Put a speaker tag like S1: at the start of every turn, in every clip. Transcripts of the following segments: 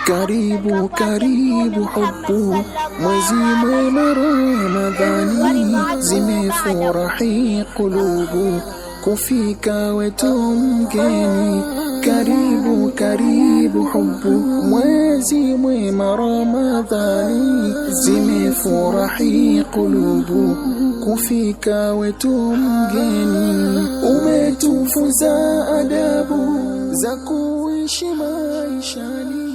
S1: Karibu karibu hubu, mwezi mwema Ramadhani, zimefurahi kulubu, kufika wetu mgeni. Karibu karibu hubu, mwezi mwema Ramadhani, zimefurahi kulubu, kufika wetu mgeni. Umetufunza adabu za kuishi maishani.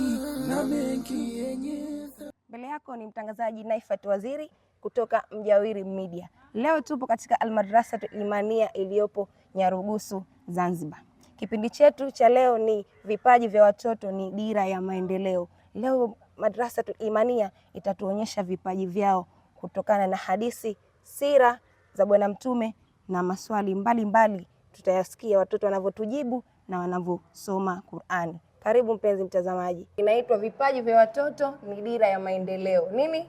S2: Mbele yako ni mtangazaji Naifat Waziri kutoka Mjawiri Media. Leo tupo katika Almadrasatul Imania iliyopo Nyarugusu, Zanzibar. Kipindi chetu cha leo ni vipaji vya watoto ni dira ya maendeleo. Leo Madrasatul Imania itatuonyesha vipaji vyao kutokana na hadithi, sira za Bwana Mtume na maswali mbalimbali tutayasikia watoto wanavyotujibu na wanavyosoma Qur'ani. Karibu mpenzi mtazamaji. Inaitwa vipaji vya watoto ni dira ya maendeleo. Nini?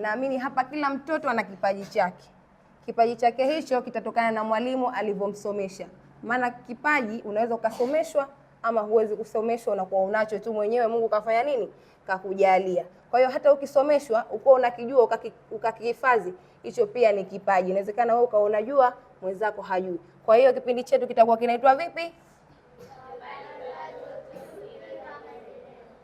S2: Naamini hapa kila mtoto ana kipaji chake. Kipaji chake hicho kitatokana na mwalimu alivyomsomesha. Maana kipaji unaweza ukasomeshwa ama huwezi kusomeshwa, unakuwa unacho tu mwenyewe, Mungu kafanya nini? Kakujalia. Kwa hiyo hata ukisomeshwa, uko unakijua ukakihifadhi, hicho pia ni kipaji. Inawezekana wewe ukawa unajua, mwenzako hajui. Kwa hiyo kipindi chetu kitakuwa kinaitwa vipi?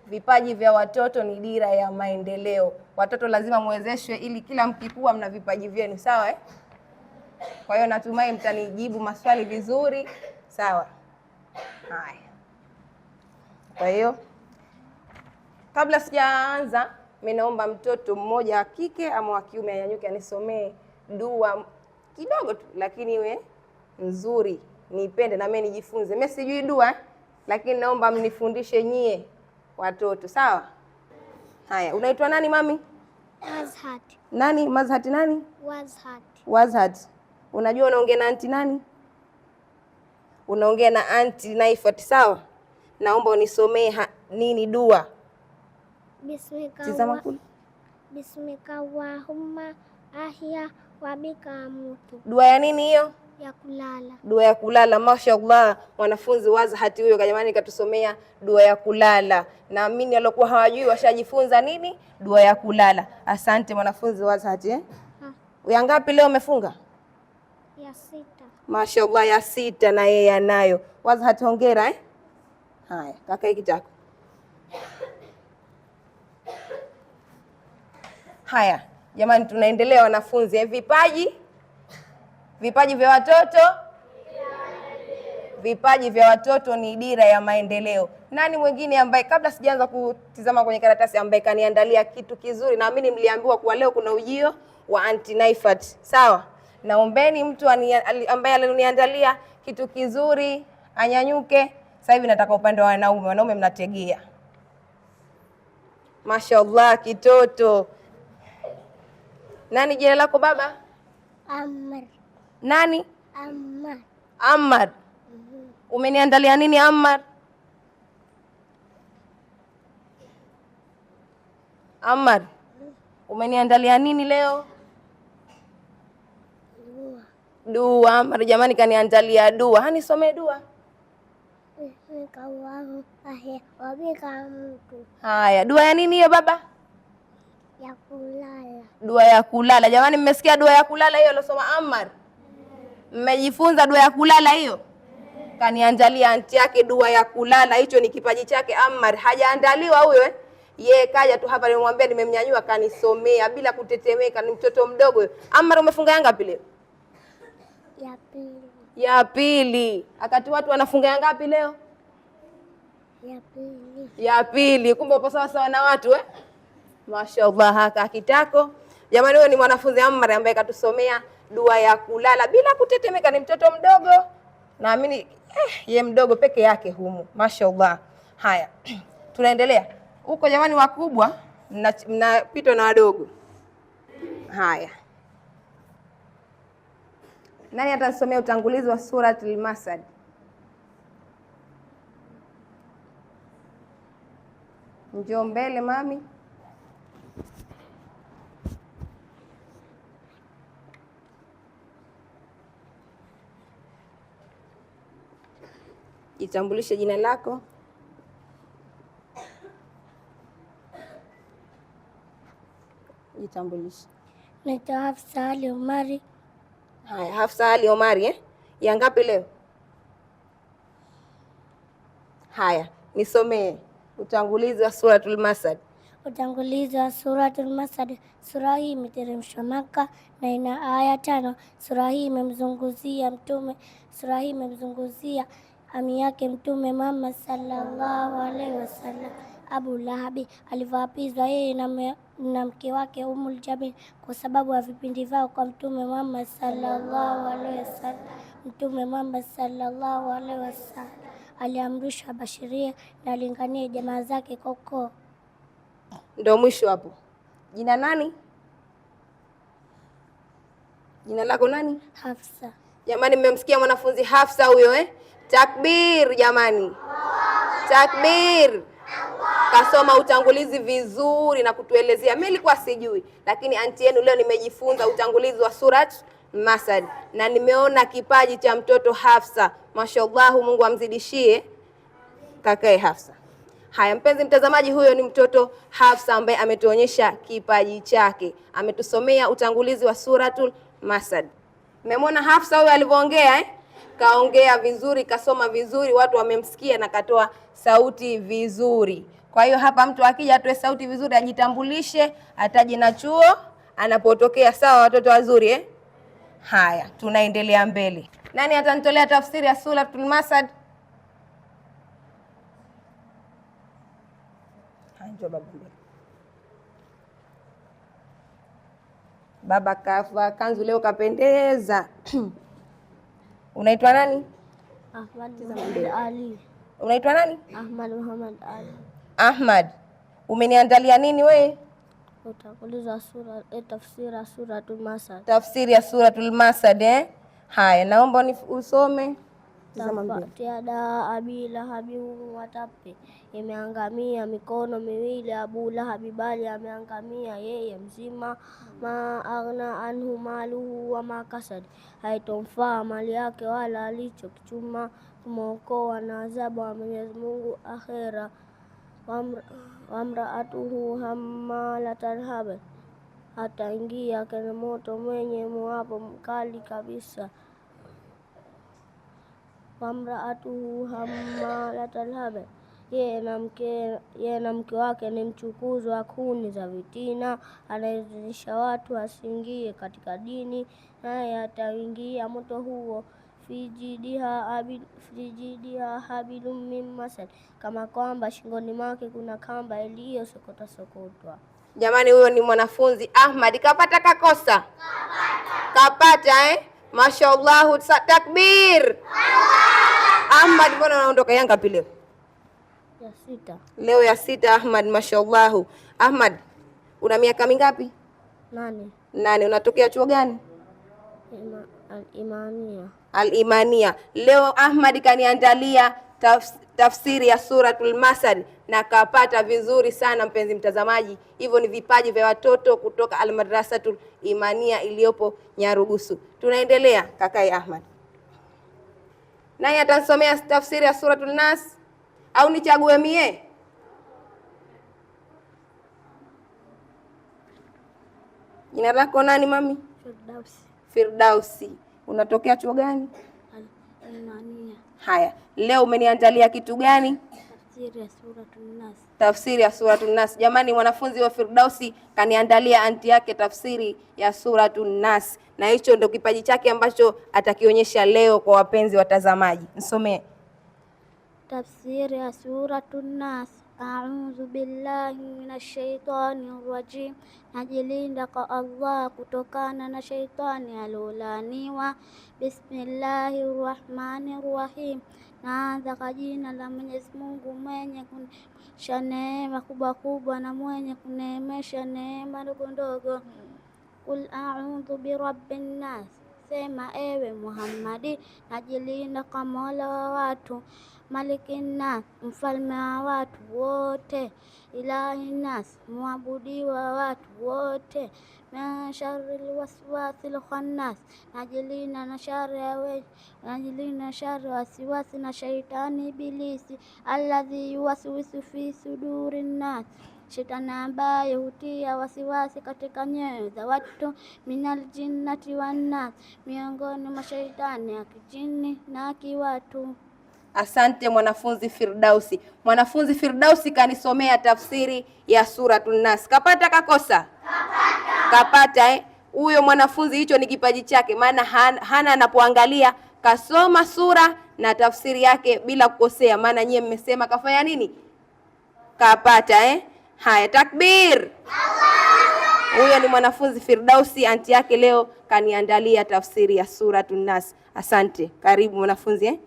S2: Vipaji vya watoto ni dira ya maendeleo. Watoto lazima muwezeshwe ili kila mkikua mna vipaji vyenu, sawa eh? Kwa hiyo natumai mtanijibu maswali vizuri, sawa? Haya. Kwa hiyo kabla sijaanza, mimi naomba mtoto mmoja wa kike ama wa kiume anyanyuke anisomee dua kidogo tu, lakini iwe nzuri, niipende na mimi nijifunze. Mimi sijui dua, lakini naomba mnifundishe nyie watoto, sawa? Haya, unaitwa nani mami?
S3: Wazhat.
S2: Nani? Mazhat nani?
S3: Wazhat.
S2: Wazhat. Unajua unaongea na anti nani? Unaongea na anti Naifat, sawa? Naomba unisomee nini dua.
S3: Bismika Allahumma ahya wa bika amutu.
S2: Dua ya nini hiyo?
S3: Ya kulala.
S2: Dua ya kulala. Mashaallah, mwanafunzi Wazhati huyo jamani katusomea dua ya kulala. Naamini waliokuwa hawajui washajifunza nini? Dua ya kulala. Asante mwanafunzi Wazhati eh? Ya ngapi leo umefunga?
S3: Ya 6.
S2: Mashaallah, ya 6 na yeye anayo. Wazhati hongera eh? Haya, kaka hiki chako. Haya, jamani tunaendelea wanafunzi vipaji vya watoto. Vipaji vya watoto ni dira ya maendeleo. Nani mwingine ambaye kabla sijaanza kutizama kwenye karatasi ambaye kaniandalia kitu kizuri? Naamini mliambiwa kuwa leo kuna ujio wa Aunty Naifat. Sawa? Naombeni mtu ambaye aliniandalia kitu kizuri anyanyuke. Sasa hivi nataka upande wa wanaume. Wanaume mnategea. Mashaallah kitoto. Nani jina lako baba?
S3: Ammar.
S2: Nani?
S3: Ammar.
S2: Ammar. Umeniandalia nini Ammar? Ammar. Umeniandalia nini leo? Dua. Ammar jamani kaniandalia dua. Hanisomee dua.
S3: Bismika Allahu ahya wa bika amutu.
S2: Haya, dua ya nini hiyo baba?
S3: Ya kulala.
S2: Dua ya kulala. Jamani mmesikia dua ya kulala hiyo alosoma Ammar? Mmejifunza dua ya kulala hiyo? Kaniandalia anti yake dua ya kulala. Hicho ni kipaji chake Ammar. Hajaandaliwa huyo eh? Yeye kaja tu hapa nimemwambia nimemnyanyua kanisomea bila kutetemeka, ni mtoto mdogo. Ammar umefunga ya ngapi leo?
S3: Ya pili.
S2: Ya pili. Akati watu wanafunga ya ngapi leo?
S3: Ya pili.
S2: Ya pili. Kumbe upo sawa sawa na watu eh? Mashaallah haka kitako. Jamani huyo ni mwanafunzi Ammar ambaye katusomea dua ya kulala bila kutetemeka, ni mtoto mdogo. Naamini ye mdogo peke yake humu. Mashaallah. Haya. Tunaendelea. Huko jamani wakubwa mnapitwa na wadogo. Haya. Nani atasomea utangulizi wa suratul Masad? Njoo mbele mami. Jitambulishe jina lako. Jitambulishe.
S3: Naitwa Hafsa Ali Omari.
S2: Haya, Hafsa Ali Omari ya ngapi leo? Haya, nisomee utangulizi wa Suratul Masad.
S3: Utangulizi wa Suratul Masad. Sura hii imeteremshwa Maka na ina aya 5. Sura hii imemzunguzia ami yake Mtume Muhammad sallallahu alaihi wasallam, Abu Lahabi alivyoapizwa yeye na mke wake Ummul Jamil kwa sababu ya vipindi vyao kwa Mtume Muhammad sallallahu alaihi wasallam. Mtume Muhammad sallallahu alaihi wasallam aliamrishwa bashiria na alinganie jamaa zake kwa ukoo.
S2: Ndio mwisho hapo. Jina nani? Jina lako nani?
S3: Hafsa.
S2: Jamani, mmemsikia mwanafunzi Hafsa huyo Takbir jamani. Takbir. Kasoma utangulizi vizuri na kutuelezea. Mimi nilikuwa sijui, lakini anti yenu leo nimejifunza utangulizi wa Surat Masad na nimeona kipaji cha mtoto Hafsa. Mashallah, Mungu amzidishie kakae Hafsa. Haya mpenzi mtazamaji, huyo ni mtoto Hafsa ambaye ametuonyesha kipaji chake. Ametusomea utangulizi wa Suratul Masad. Mmemwona Hafsa huyo alivyoongea Kaongea vizuri, kasoma vizuri, watu wamemsikia na katoa sauti vizuri. Kwa hiyo hapa mtu akija atoe sauti vizuri, ajitambulishe, ataje na chuo anapotokea. Sawa watoto wazuri Haya, tunaendelea mbele. Nani atanitolea tafsiri ya Suratul Masad? Baba kafa kanzu leo kapendeza. Unaitwa nani?
S3: Ahmad Muhammad Ali.
S2: Unaitwa nani?
S3: Ahmad Muhammad Ali.
S2: Ahmad, umeniandalia nini we?
S3: Utakuuliza tafsiri ya Suratul Masad.
S2: Tafsiri ya Suratul Masad Haya, naomba usome.
S3: Tiada Abi Lahabi watape, imeangamia mikono miwili Abu Lahabi, bali ameangamia yeye mzima. Ma aghna anhu maluhu wa ma kasad, haitomfaa mali yake wala alichokichuma. Kumwokoa na adhabu wa Mwenyezi Mungu akhera. Wamraatuhu hammalatal hatab, ataingia kwenye moto mwenye moapo mkali kabisa. Wamraatuhu hammalatal hatab, yeye na mke wake ni mchukuzi wa kuni za vitina, anayezunisha watu asiingie katika dini, naye ataingia moto huo. Fijidiha habilum min masad, kama kwamba shingoni mwake kuna kamba iliyosokotwa.
S2: Jamani, huyo ni mwanafunzi Ahmad. Kapata kakosa? Kapata Mashallah, takbir. Ahmad, mbona unaondoka Yanga leo?
S3: Ya 6.
S2: Leo ya 6 Ahmad, mashallah. Ahmad, una miaka mingapi? 8. Unatokea chuo gani? Al-Imania. Leo Ahmad kaniandalia tafsiri ya Suratul Masad na kapata vizuri sana mpenzi mtazamaji. Hivyo ni vipaji vya watoto kutoka Al-Madrasatul Imania iliyopo Nyarugusu. Tunaendelea kakai Ahmad. Naye atansomea tafsiri ya Suratul Nas au nichague mie? Jina lako nani mami? Firdausi. Unatokea chuo gani?
S3: Al-Imania.
S2: Haya, leo umeniandalia kitu gani?
S3: Tafsiri ya Suratul Nas.
S2: Tafsiri ya Suratul Nas. Jamani, mwanafunzi wa Firdausi kaniandalia anti yake tafsiri ya Suratul Nas, na hicho ndio kipaji chake ambacho atakionyesha leo kwa wapenzi watazamaji. Nisomee
S3: tafsiri ya Suratul Nas. A'udhu billahi minash shaitani rajim, najilinda kwa Allah kutokana na shaitani alolaaniwa. Bismillahirrahmanirrahim, naanza kwa jina la Mwenyezi Mungu mwenye kuneemesha neema kubwa kubwa na mwenye kuneemesha neema ndogo ndogo. Qul a'udhu birabbin nas, sema ewe Muhammadi, najilinda kwa Mola wa watu. malikin nas, mfalme wa watu wote, ilahin nas, muabudiwa watu wote, min sharril waswasil khannas, najilina na shari wasiwasi na shaitani ibilisi, alladhi yuwaswisu fi sudurin nas, shetani ambaye hutia wasiwasi katika nyoyo za watu, minal jinnati wan nas, miongoni mwa shaitani ya kijini na kiwatu.
S2: Asante mwanafunzi Firdausi. Mwanafunzi Firdausi kanisomea tafsiri ya Suratul Nas. Kapata kakosa? Kapata. Huyo mwanafunzi hicho ni kipaji chake, maana hana anapoangalia kasoma sura na tafsiri yake bila kukosea, maana nyie mmesema kafanya nini? Kapata. Haya, takbir. Huyo ni mwanafunzi Firdausi, anti yake leo kaniandalia tafsiri ya Suratul Nas. Asante. Karibu mwanafunzi.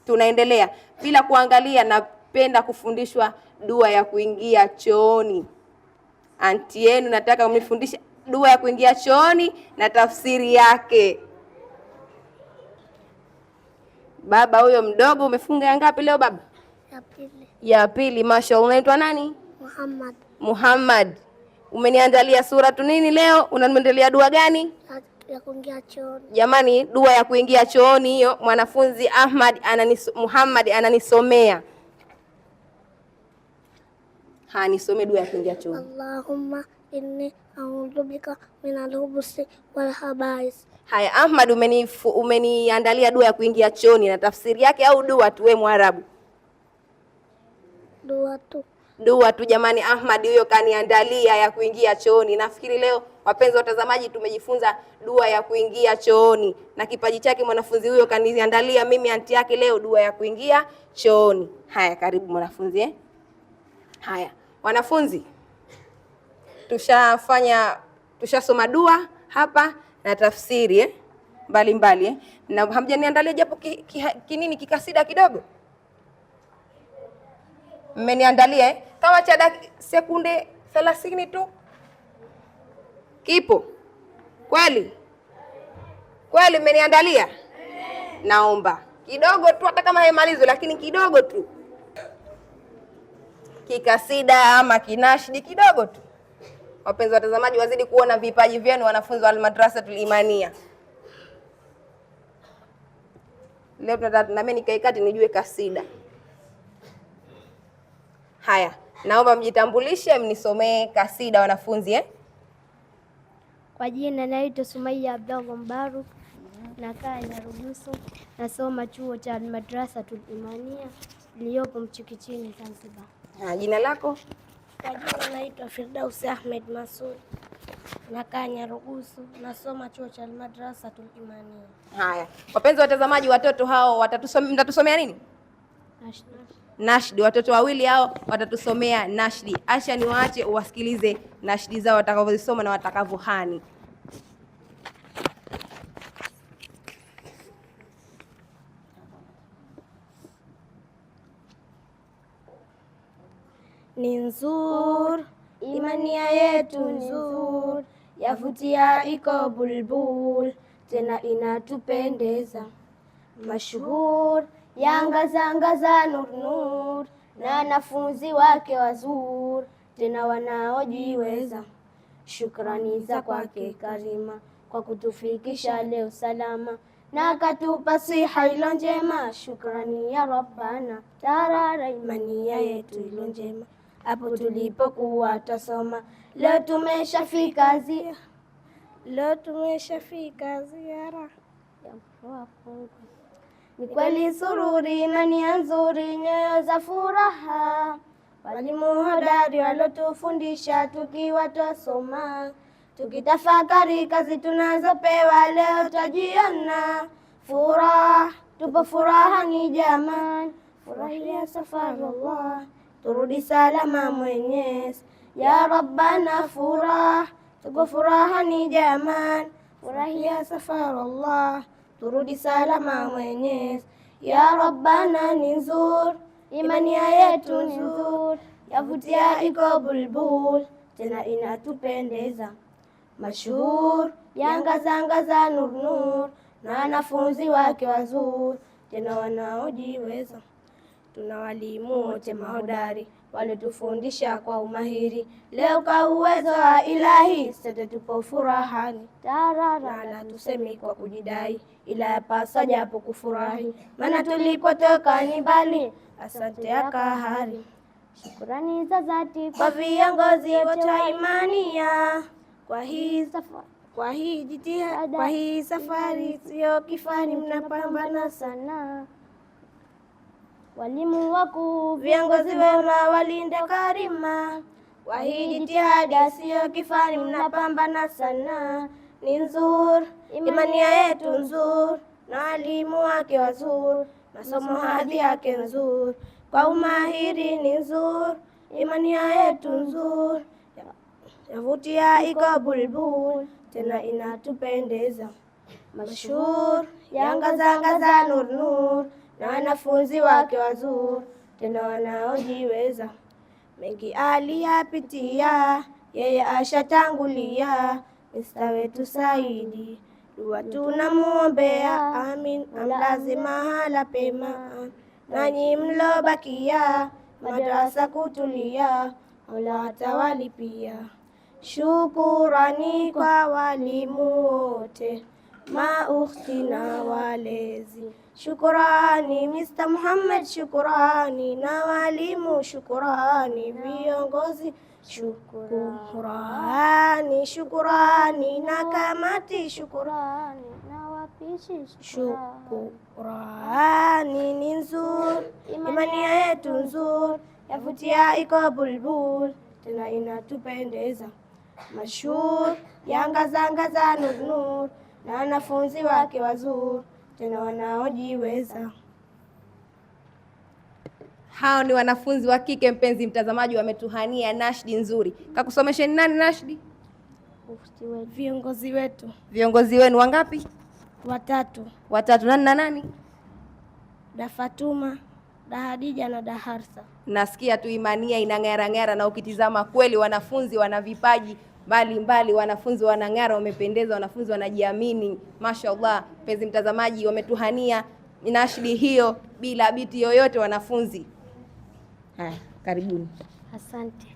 S2: Tunaendelea bila kuangalia. Napenda kufundishwa dua ya kuingia chooni. Anti yenu nataka mnifundishe dua ya kuingia chooni na tafsiri yake. Baba huyo mdogo umefunga ya ngapi leo baba?
S3: Ya pili.
S2: Ya pili, mashallah. Unaitwa nani?
S3: Muhammad.
S2: Muhammad. Umeniandalia suratu nini leo? Unaniandalia dua gani?
S3: Ya kuingia chooni. Jamani,
S2: dua ya kuingia chooni hiyo mwanafunzi Muhammad ananisomea. Nisome dua ya kuingia chooni.
S3: Allahumma inni a'udhu bika minal khubuthi wal khaba'is.
S2: Haya, Ahmad umeniandalia dua ya kuingia chooni na tafsiri yake au dua tu? Wewe Mwarabu?
S3: Dua tu.
S2: Dua tu jamani. Ahmad huyo kaniandalia ya kuingia chooni. Nafikiri leo wapenzi watazamaji tumejifunza dua ya kuingia chooni na kipaji chake mwanafunzi huyo kaniandalia mimi anti yake leo dua ya kuingia chooni. Haya, karibu mwanafunzi. Haya wanafunzi, tushasoma dua hapa na tafsiri mbalimbali na hamjaniandalia japo kinini kikasida kidogo? Mmeniandalia kama cha sekunde 30 tu. Kipo kweli? Kweli mmeniandalia? Naomba kidogo tu, hata kama haimalizo lakini kidogo tu, kikasida ama kinashidi kidogo tu. Wapenzi watazamaji wazidi kuona vipaji vyenu wanafunzi wa Al-Madrasatul Imania. Leo tunataka na mimi nikaikati nijue kasida. Haya, naomba mjitambulishe, mnisomee kasida wanafunzi.
S3: Kwa jina naitwa Sumaiya Abdallah Mbaruk, nakaa Nyarugusu, nasoma chuo cha Al-Madrasatul Imania iliyopo Mchikichini Zanzibar.
S2: Jina lako?
S3: Kwa jina naitwa Firdausi Ahmed Masud, nakaa Nyarugusu, nasoma chuo cha Al-Madrasatul Imania.
S2: Haya, wapenzi watazamaji, watoto hao mtatusomea nini? Nashdi. Watoto wawili hao watatusomea nashdi. Acha niwaache uwasikilize nashdi zao watakavyosoma na watakavyohani.
S3: Ni nzur imania yetu nzur, yavutia iko bulbul, tena inatupendeza. Mashhur yangaza nur nur, na wanafunzi wake wazur, tena wanaojiweza. Shukrani za kwake Karima kwa kutufikisha leo salama, na katupa siha ilo njema. Shukrani ya Rabbana, tarara imania yetu ilo njema. Hapo tulipokuwa tasoma, leo tumeshafika ziara. Ni kweli sururi na nia nzuri, nyoyo za furaha. Walimu hodari walotufundisha tukiwa twasoma, tukitafakari kazi tunazopewa leo tajiona. Furaha, tupo furahani jaman, furahia safari Allah, turudi salama Mwenyezi. Ya Rabbana furaha, tupo furahani jaman, furahia safari Allah, turudi salama Mwenyezi. Ya Rabbana ni nzur, imania yetu ni nzur, yavutia iko bulbul, tena inatupendeza. Mashhur yangaza nur nur, na wanafunzi wake wazur,
S4: tena wanaojiweza. Tuna walimu wote mahodari walitufundisha kwa umahiri. Leo kwa uwezo wa Ilahi sote tupo furahani. Tarara tusemi kwa kujidai, ila yapasa japo kufurahi, maana tulipotoka ni mbali. Asante ya kahari, shukrani za dhati kwa viongozi wote wa imania. Kwa hii jitihada, kwa hii safari sio kifani, mnapambana sana. Walimu wakuu, viongozi wema, walinde karima. Kwa hii jitihada sio kifani, mnapambana sana. Ni nzuri imania yetu nzuri, na walimu wake wazuri, masomo hadhi yake nzuri. Kwa umahiri ni nzuri, imania yetu nzuri, yavutia iko bulbul, tena inatupendeza. Mashhur yangaza nur nur, na wanafunzi wake wazuri, tena wanaojiweza. Mengi aliyapitia, yeye ashatangulia. Mista wetu Saidi, dua tunamuombea, amin. Amlaze mahala pema, nanyi mlobakia madrasa kutulia, Mola atawalipia. Shukurani kwa walimu wote, maukhti na walezi. Shukurani Mr. Muhammad, shukurani na walimu, shukurani viongozi, shukurani, shukurani na kamati, shukurani na wapishi, shukurani. Ni nzuri imania yetu nzuri, yavutia iko bulbul, tena inatupendeza. Mashhur yangaza nur nur, na wanafunzi wake wazuri, tena wanaojiweza.
S2: Hao ni wanafunzi wa kike, mpenzi mtazamaji, wametuhania nashdi nzuri. Kakusomesha ni nani nashdi?
S4: Viongozi wetu.
S2: Viongozi wenu wangapi?
S4: Watatu.
S2: Nani na nani?
S4: Da Fatuma, Da Hadija na Da Harsa.
S2: Nasikia tu imania inang'ara, na ukitizama kweli wanafunzi wana vipaji mbali, wanafunzi wanang'ara, wamependeza, wanafunzi wanajiamini. Mashaallah, mpenzi mtazamaji, wametuhania nashdi hiyo bila biti yoyote wanafunzi. Haya, karibuni.
S3: Asante.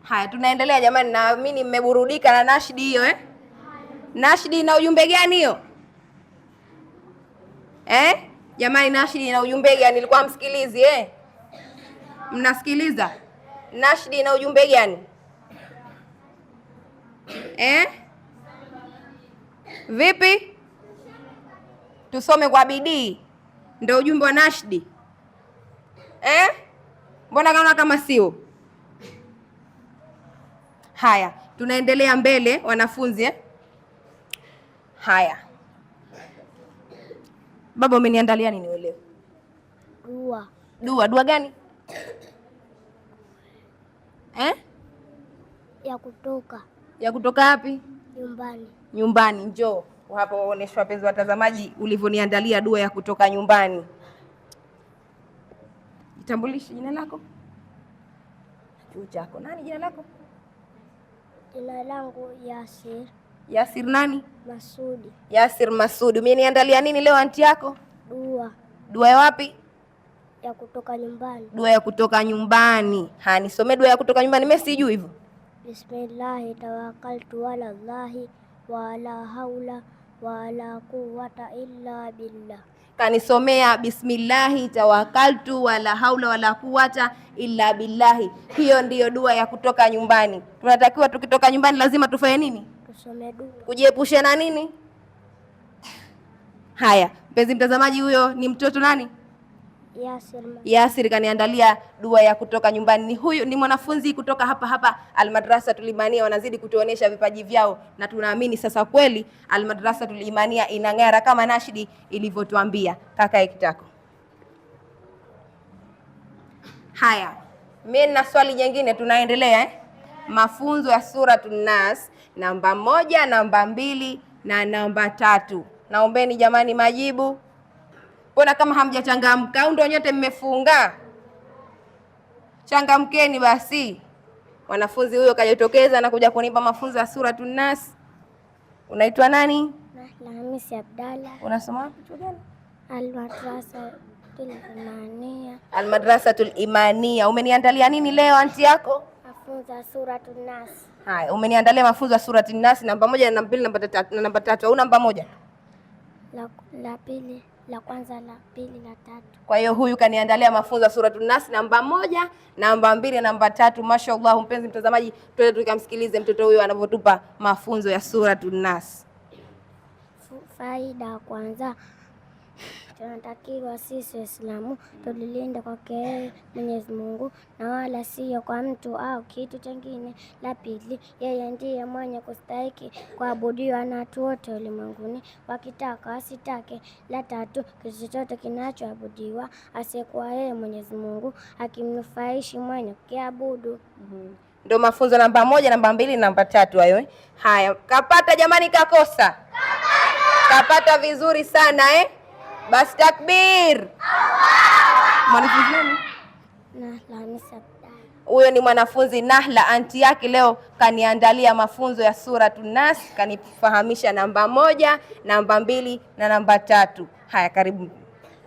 S2: Haya, tunaendelea jamani, naamini mmeburudika na nashdi hiyo Nashdi ina ujumbe gani hiyo? Jamani, nashdi ina ujumbe gani? Nilikuwa msikilizi Mnasikiliza? Nashdi ina ujumbe gani? Vipi? Tusome kwa bidii ndio ujumbe wa nashdi. Mbona kaona kama sio? Haya, tunaendelea mbele wanafunzi. Haya. Baba, umeniandalia nini leo? Dua gani? Ya kutoka wapi? Nyumbani. Njoo hapo waoneshe wapenzi watazamaji ulivyoniandalia dua ya kutoka nyumbani. Jitambulishe, jina lako? Chuo chako. Nani jina lako?
S3: Jina langu Yasir.
S2: Yasir nani?
S3: Masudi.
S2: Yasir Masudi. Umeniandalia nini leo anti yako? Dua ya wapi?
S3: Ya kutoka nyumbani.
S2: Dua ya kutoka nyumbani. Nisomee dua ya kutoka nyumbani, mimi sijui hivyo.
S3: Bismillahi tawakkaltu ala Allahi wa la haula wa la quwwata illa billah.
S2: Kanisomea bismillahi tawakkaltu wala haula wala quwwata illa billahi. Hiyo ndiyo dua ya kutoka nyumbani. Tunatakiwa tukitoka nyumbani lazima tufanye nini?
S3: Tusome dua.
S2: Kujiepusha na nini? Haya, mpenzi mtazamaji, huyo ni mtoto nani? Yasir kaniandalia dua ya kutoka nyumbani. Huyu ni mwanafunzi kutoka hapa Almadrasa Tulimania, wanazidi kutuonesha vipaji vyao, na tunaamini sasa kweli Almadrasa Tulimania inang'ara kama nashdi ilivyotuambia. Kaka Kitako. Haya, mimi na swali jingine, tunaendelea mafunzo ya Suratun Nas namba 1, namba 2 na namba 3. Naombeni jamani majibu. Mbona kama hamjachangamka au ndio nyote mmefunga? Changamkeni basi. Mwanafunzi huyo kajitokeza na kuja kunipa mafunzo ya Suratun Nas. Unaitwa nani?
S3: Hamisi Abdalla.
S2: Unasoma chuo gani?
S3: Almadrasatul Imania.
S2: Almadrasatul Imania. Umeniandalia nini leo anti yako?
S3: Mafunzo ya Suratun Nas.
S2: Haya, umeniandalia mafunzo ya Suratun Nas namba 1 na namba 2 na namba 3 au namba 1?
S3: La pili, la kwanza, la pili, la tatu.
S2: Kwa hiyo huyu kaniandalia mafunzo ya Suratun Nas namba 1, namba 2 na namba 3. Mashaallah, mpenzi mtazamaji, twende tukamsikilize mtoto huyu anavyotupa mafunzo ya Suratun Nas.
S3: Faida kwanza, tunatakiwa sisi Waislamu tulilinde kwake Mwenyezi Mungu na wala sio kwa mtu au kitu kingine. La pili, yeye ndiye mwenye kustahiki kuabudiwa na watu wote ulimwenguni, wakitaka wasitake. La tatu, kitu chochote kinachoabudiwa asiyekuwa yeye Mwenyezi Mungu akimnufaishi mwenye kukiabudu.
S2: Ndio mafunzo namba 1, namba 2, namba 3 hayo. Haya, kapata jamani, kakosa? Kapata vizuri sana Basi takbir. Mwanafunzi nani?
S3: Nahla Nisa.
S2: Huyo ni mwanafunzi Nahla, anti yake leo kaniandalia mafunzo ya Suratun Nas, kanifahamisha namba 1, namba 2 na namba 3. Haya, karibu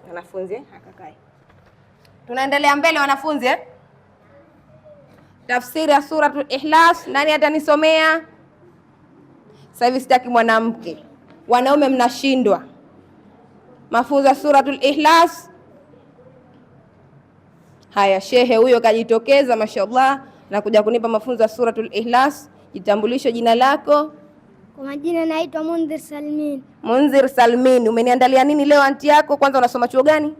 S2: wanafunzi, akakae. Tunaendelea mbele wanafunzi Tafsiri ya Suratul Ikhlas, nani atanisomea? Sasa hivi sitaki mwanamke. Wanaume mnashindwa. Mafunzo ya Suratul Ikhlas. Haya, shehe huyo kajitokeza mashaallah na kuja kunipa mafunzo ya Suratul Ikhlas. Jitambulisho, jina lako?
S3: Kwa majina naitwa Munzir Salmin.
S2: Munzir Salmin, umeniandalia nini leo anti yako? Kwanza unasoma chuo gani?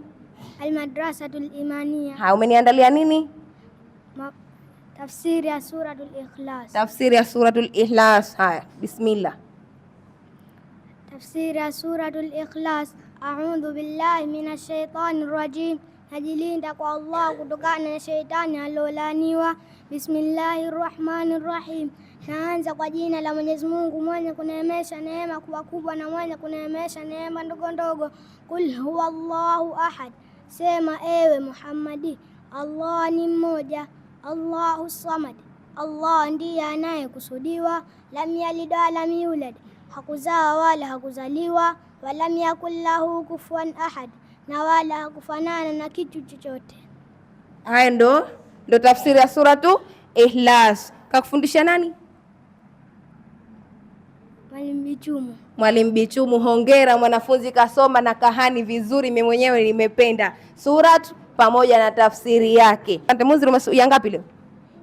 S3: Almadrasatul Imania.
S2: Ha, umeniandalia nini?
S3: Tafsiri ya Suratul Ikhlas.
S2: Tafsiri ya Suratul Ikhlas. Haya, bismillah.
S3: Tafsiri ya Suratul Ikhlas. A'udhu billahi minash shaitanir rajim. Najilinda kwa Allah kutokana na shaitani alolaniwa. Bismillahirrahmanirrahim. Naanza kwa jina la Mwenyezi Mungu mwenye kuneemesha neema kubwa kubwa na mwenye kuneemesha neema ndogo ndogo. Qul huwallahu ahad. Sema ewe Muhammadi, Allah ni mmoja, Allahu samad. Allah ndiye anayekusudiwa. Lam yalid wa lam yulad. Hakuzaa wala hakuzaliwa. Walam yakul lahu kufuwan ahad. Na wala hakufanana na kitu chochote.
S2: Haya ndo tafsiri ya Suratu Ikhlas. Kakufundisha nani?
S3: Mwalimu Bichumu.
S2: Mwalimu Bichumu, hongera mwanafunzi, kasoma na kahani vizuri. Mimi mwenyewe nimependa suratu pamoja na tafsiri yake. Asante Munzir, ya ngapi leo?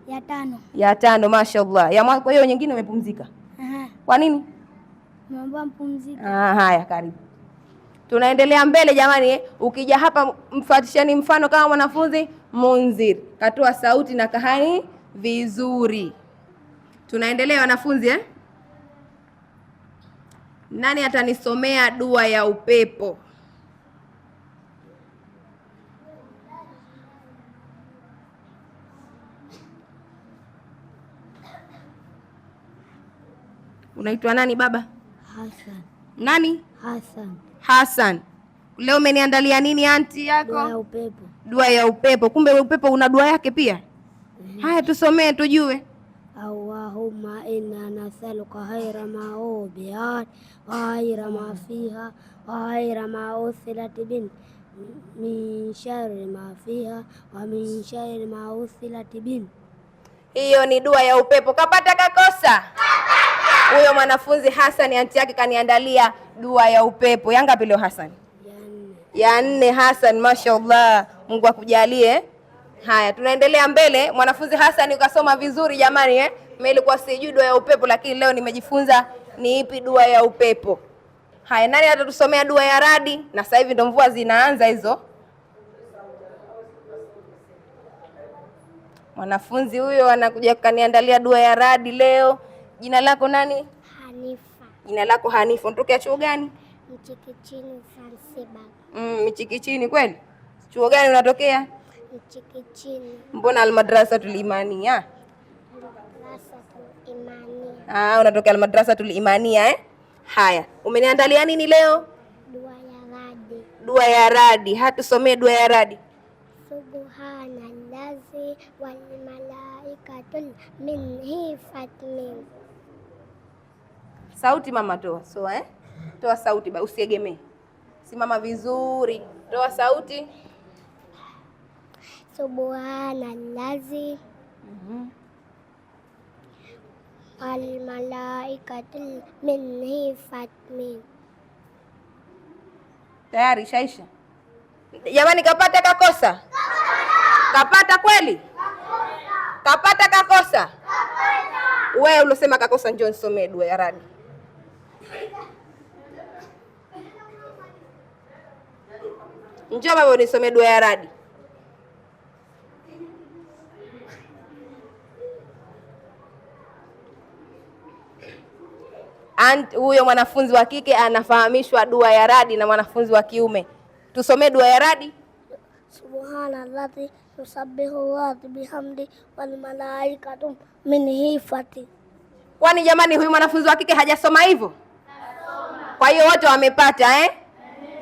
S3: Ya 5.
S2: Ya 5, mashaallah. Kwa hiyo nyingine umepumzika? Kwa nini?
S3: Naomba mpumzike.
S2: Haya, karibu. Tunaendelea mbele jamani. Ukija hapa mfuatisheni mfano kama mwanafunzi Munzir katoa sauti na kahani vizuri. Tunaendelea wanafunzi Nani atanisomea dua ya upepo? Unaitwa nani baba?
S3: Hassan.
S2: Nani?
S3: Hassan.
S2: Hassan. Leo umeniandalia nini anti yako?
S3: Dua ya upepo.
S2: Dua ya upepo. Kumbe upepo una dua yake pia? Haya, tusomee tujue.
S3: Allahumma inna nas'aluka khayra ma ubihat wa khayra ma fiha wa khayra ma uthilat bin min sharri ma fiha wa min sharri ma uthilat bin.
S2: Hiyo ni dua ya upepo. Kapata kakosa? Huyo mwanafunzi Hassan anti yake kaniandalia dua ya upepo. Ya ngapi leo Hassan? Ya 4 Hassan, mashaallah. Mungu akujalie. Haya, tunaendelea mbele. Mwanafunzi Hassan ukasoma vizuri jamani Mimi nilikuwa sijui dua ya upepo, lakini leo nimejifunza ni ipi dua ya upepo. Haya, nani atatusomea dua ya radi? Na sasa hivi ndo mvua zinaanza hizo. Mwanafunzi huyo anakuja kaniandalia dua ya radi leo. Jina lako nani?
S3: Hanifa.
S2: Jina lako Hanifa. Unatokea chuo gani?
S3: Mchikichini Zanzibar.
S2: Mchikichini kweli? Chuo gani unatokea?
S3: Mchikichini.
S2: Mbona Almadrasatul Imania?
S3: Almadrasatul Imania.
S2: Unatokea Almadrasatul Imania Haya, umeniandalia nini leo?
S3: Dua ya radi.
S2: Dua ya radi. Hatusomee dua ya radi.
S3: Subhanallazi wal malaikatul min hifatmin.
S2: Sauti mama toa. Toa sauti usiegemee. Simama vizuri, toa sauti.
S3: Subhanallazi wal malaikatil min hifatmin.
S2: Tayari shaisha. Jamani, kapata kakosa? Kapata kweli? Kapata kakosa? Wewe ulosema kakosa njoo nisomee dua ya radi. Njoo baba unisomee dua ya radi. Huyo mwanafunzi wa kike anafahamishwa dua ya radi na mwanafunzi wa kiume. Tusomee dua ya radi.
S3: Subhanallazi yusabbihu wa bihamdi wal malaikatu min hifati.
S2: Kwani jamani, huyu mwanafunzi wa kike hajasoma hivyo? Kwa hiyo wote wamepata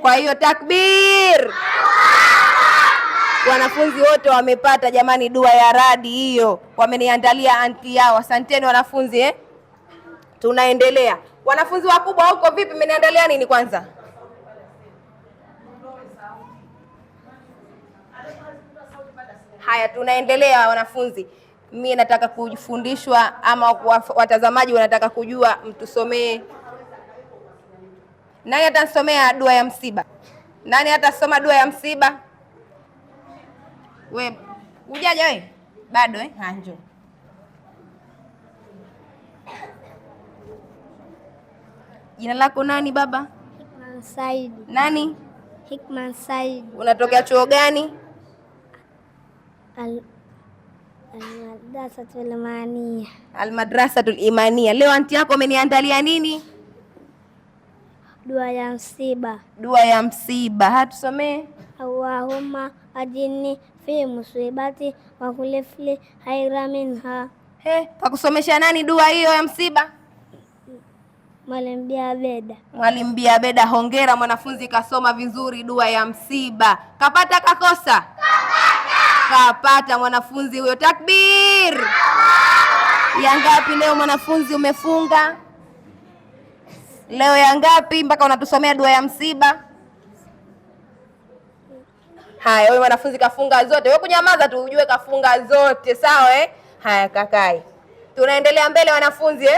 S2: Kwa hiyo takbir. Wanafunzi wote wamepata jamani dua ya radi hiyo. Wameniandalia anti yao. Asanteni wanafunzi Tunaendelea. Wanafunzi wakubwa huko vipi, mmeniandalia nini kwanza? Haya, tunaendelea wanafunzi. Mimi nataka kufundishwa ama watazamaji wanataka kujua, mtusomee. Nani atasomea dua ya msiba? Nani atasoma dua ya msiba? We, ujaja we? Bado njoo. Jina lako nani baba?
S3: Hikman Said.
S2: Nani?
S3: Hikman Said.
S2: Unatokea chuo gani?
S3: Al-Madrasatul Imania.
S2: Al-Madrasatul Imania. Leo anti yako ameniandalia nini?
S3: Dua ya msiba.
S2: Dua ya msiba. Hatusomee.
S3: Allahumma ajini fi musibati wa kulifli haira minha.
S2: Kakusomesha nani dua hiyo ya msiba?
S3: Mwalimu Biabeda.
S2: Mwalimu Biabeda, hongera mwanafunzi, kasoma vizuri dua ya msiba. Kapata kakosa? Kapata mwanafunzi huyo. Takbir. Ya ngapi leo mwanafunzi umefunga? Leo ya ngapi mpaka unatusomea dua ya msiba? Haya, wewe mwanafunzi kafunga zote. Wewe kunyamaza tu ujue kafunga zote, sawa Haya kakai. Tunaendelea mbele wanafunzi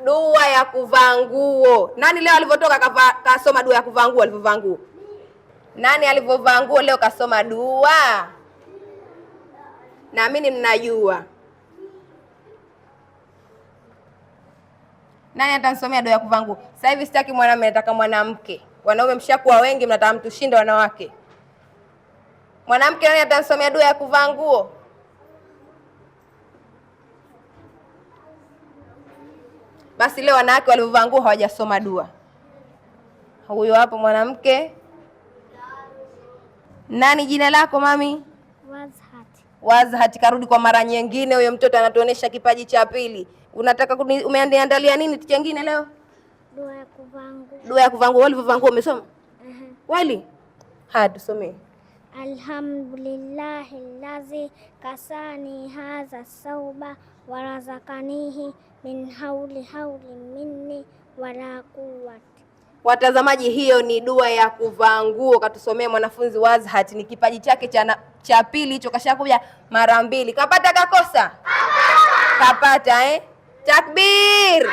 S2: Dua ya kuvaa nguo. Nani leo alivyotoka kasoma dua ya kuvaa nguo, alivyovaa nguo? Nani alivyovaa nguo leo kasoma dua? Naamini mnajua. Nani atanisomea dua ya kuvaa nguo? Sasa hivi sitaki mwanamume, nataka mwanamke. Wanaume mshakuwa wengi, mnataka mtushinde wanawake. Mwanamke nani atanisomea dua ya kuvaa nguo? Basi leo wanawake waliovaa nguo hawajasoma dua. Huyo hapo mwanamke. Nani jina lako mami?
S3: Wazhat.
S2: Wazhat karudi kwa mara nyingine. Huyo mtoto anatuonesha kipaji cha pili. Unataka umeandalia nini kingine leo?
S3: Dua ya kuvaa nguo.
S2: Dua ya kuvaa nguo. Walivyovaa nguo umesoma? Wali? Haya tusomee.
S3: Alhamdulillahi allazi kasani hadha sauba wa razaqanihi min hauli minni wala quwwati.
S2: Watazamaji, hiyo ni dua ya kuvaa nguo katusomea mwanafunzi Wazhat. Ni kipaji chake cha pili hicho, kashakuja mara mbili. Kapata kakosa? Kapata Takbir.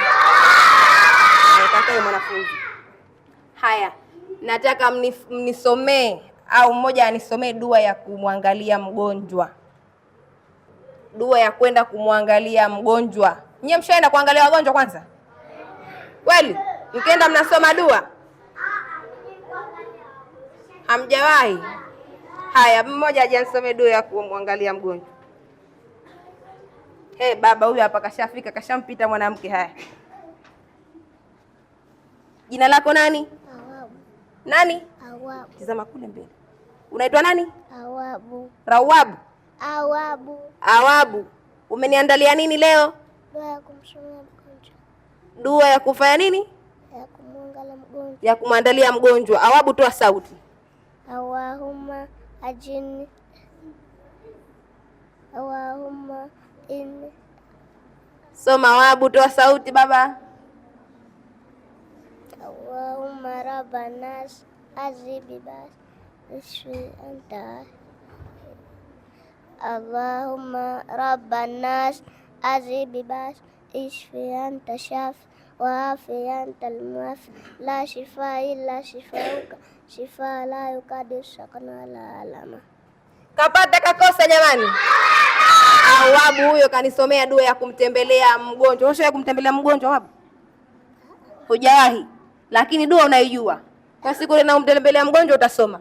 S2: Kakae mwanafunzi. Haya, nataka mnisomee au mmoja anisomee dua ya kumwangalia mgonjwa. Dua ya kwenda kumwangalia mgonjwa. Nyie mshaenda kuangalia wagonjwa kwanza? Kweli? Mkienda mnasoma dua? Hamjawahi? Haya, mmoja aje anisomee dua ya kumwangalia mgonjwa. Baba huyu hapa kashafika, kashampita mwanamke. Haya. Jina lako nani?
S3: Awabu.
S2: Nani?
S3: Awabu.
S2: Tazama kule mbele. Unaitwa nani?
S3: Awabu.
S2: Rawabu.
S3: Awabu.
S2: Awabu. Umeniandalia nini leo?
S3: Dua ya kumsomea mgonjwa.
S2: Dua ya kufanya nini?
S3: Ya kumwangalia mgonjwa.
S2: Ya kumwandalia mgonjwa. Awabu, toa sauti.
S3: Allahumma ajini. Allahumma inni.
S2: Soma Awabu, toa sauti baba.
S3: Allahumma Allahumma rabban nas azhibi bas ishfi anta. Allahumma rabban nas azhibi bas ishfi anta shaf wa afi anta almuafi la shifa illa shifauka shifa la yukadiru saqama la alama.
S2: Kapata kakosa jamani? Awabu huyo kanisomea dua ya kumtembelea mgonjwa. Unashawahi kumtembelea mgonjwa wapi? Hujawahi. Lakini dua unaijua. Kwa siku ile na kumtembelea mgonjwa utasoma.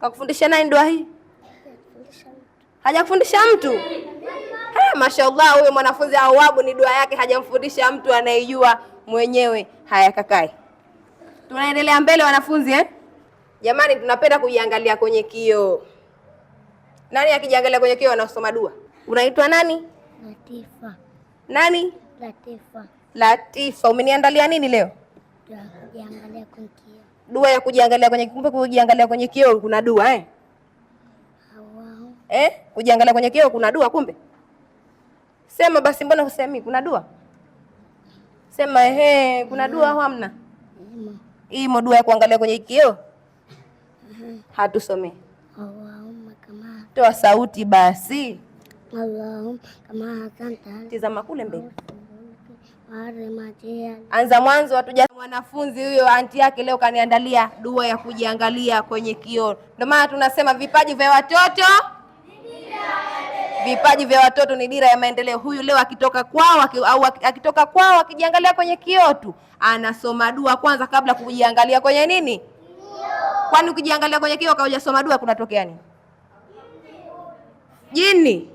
S2: Kakufundisha nani dua hii? Hajakufundisha mtu? Mashaallah, huyo mwanafunzi Awabu ni dua yake hajamfundisha mtu, anayejua mwenyewe. Haya kakai. Tunaendelea mbele wanafunzi Jamani, tunapenda kujiangalia kwenye kioo. Nani akijiangalia kwenye kioo anasoma dua? Unaitwa nani?
S3: Latifa.
S2: Nani?
S3: Latifa.
S2: Latifa. Umeniandalia nini leo?
S3: Dua ya kujiangalia kwenye kioo.
S2: Dua ya kujiangalia kwenye kumbe kujiangalia kwenye kioo kuna dua kujiangalia kwenye kioo kuna dua kumbe? Sema basi, mbona husemi kuna dua? Sema kuna dua au hamna? Imo dua ya kuangalia kwenye kioo? Hatusomee.
S3: Allahumma kama.
S2: Toa sauti basi.
S3: Allahumma kama asanta.
S2: Tizama kule mbele. Anza mwanzo. Hatuja mwanafunzi huyo anti yake leo kaniandalia dua ya kujiangalia kwenye kioo. Ndio maana tunasema vipaji vya watoto ni dira ya maendeleo. Huyu leo akitoka kwao akijiangalia kwenye kioo tu anasoma dua kwanza kabla kujiangalia kwenye nini? Kwani ukijiangalia kwenye kioo kama hujasoma dua kunatokea nini? Jini?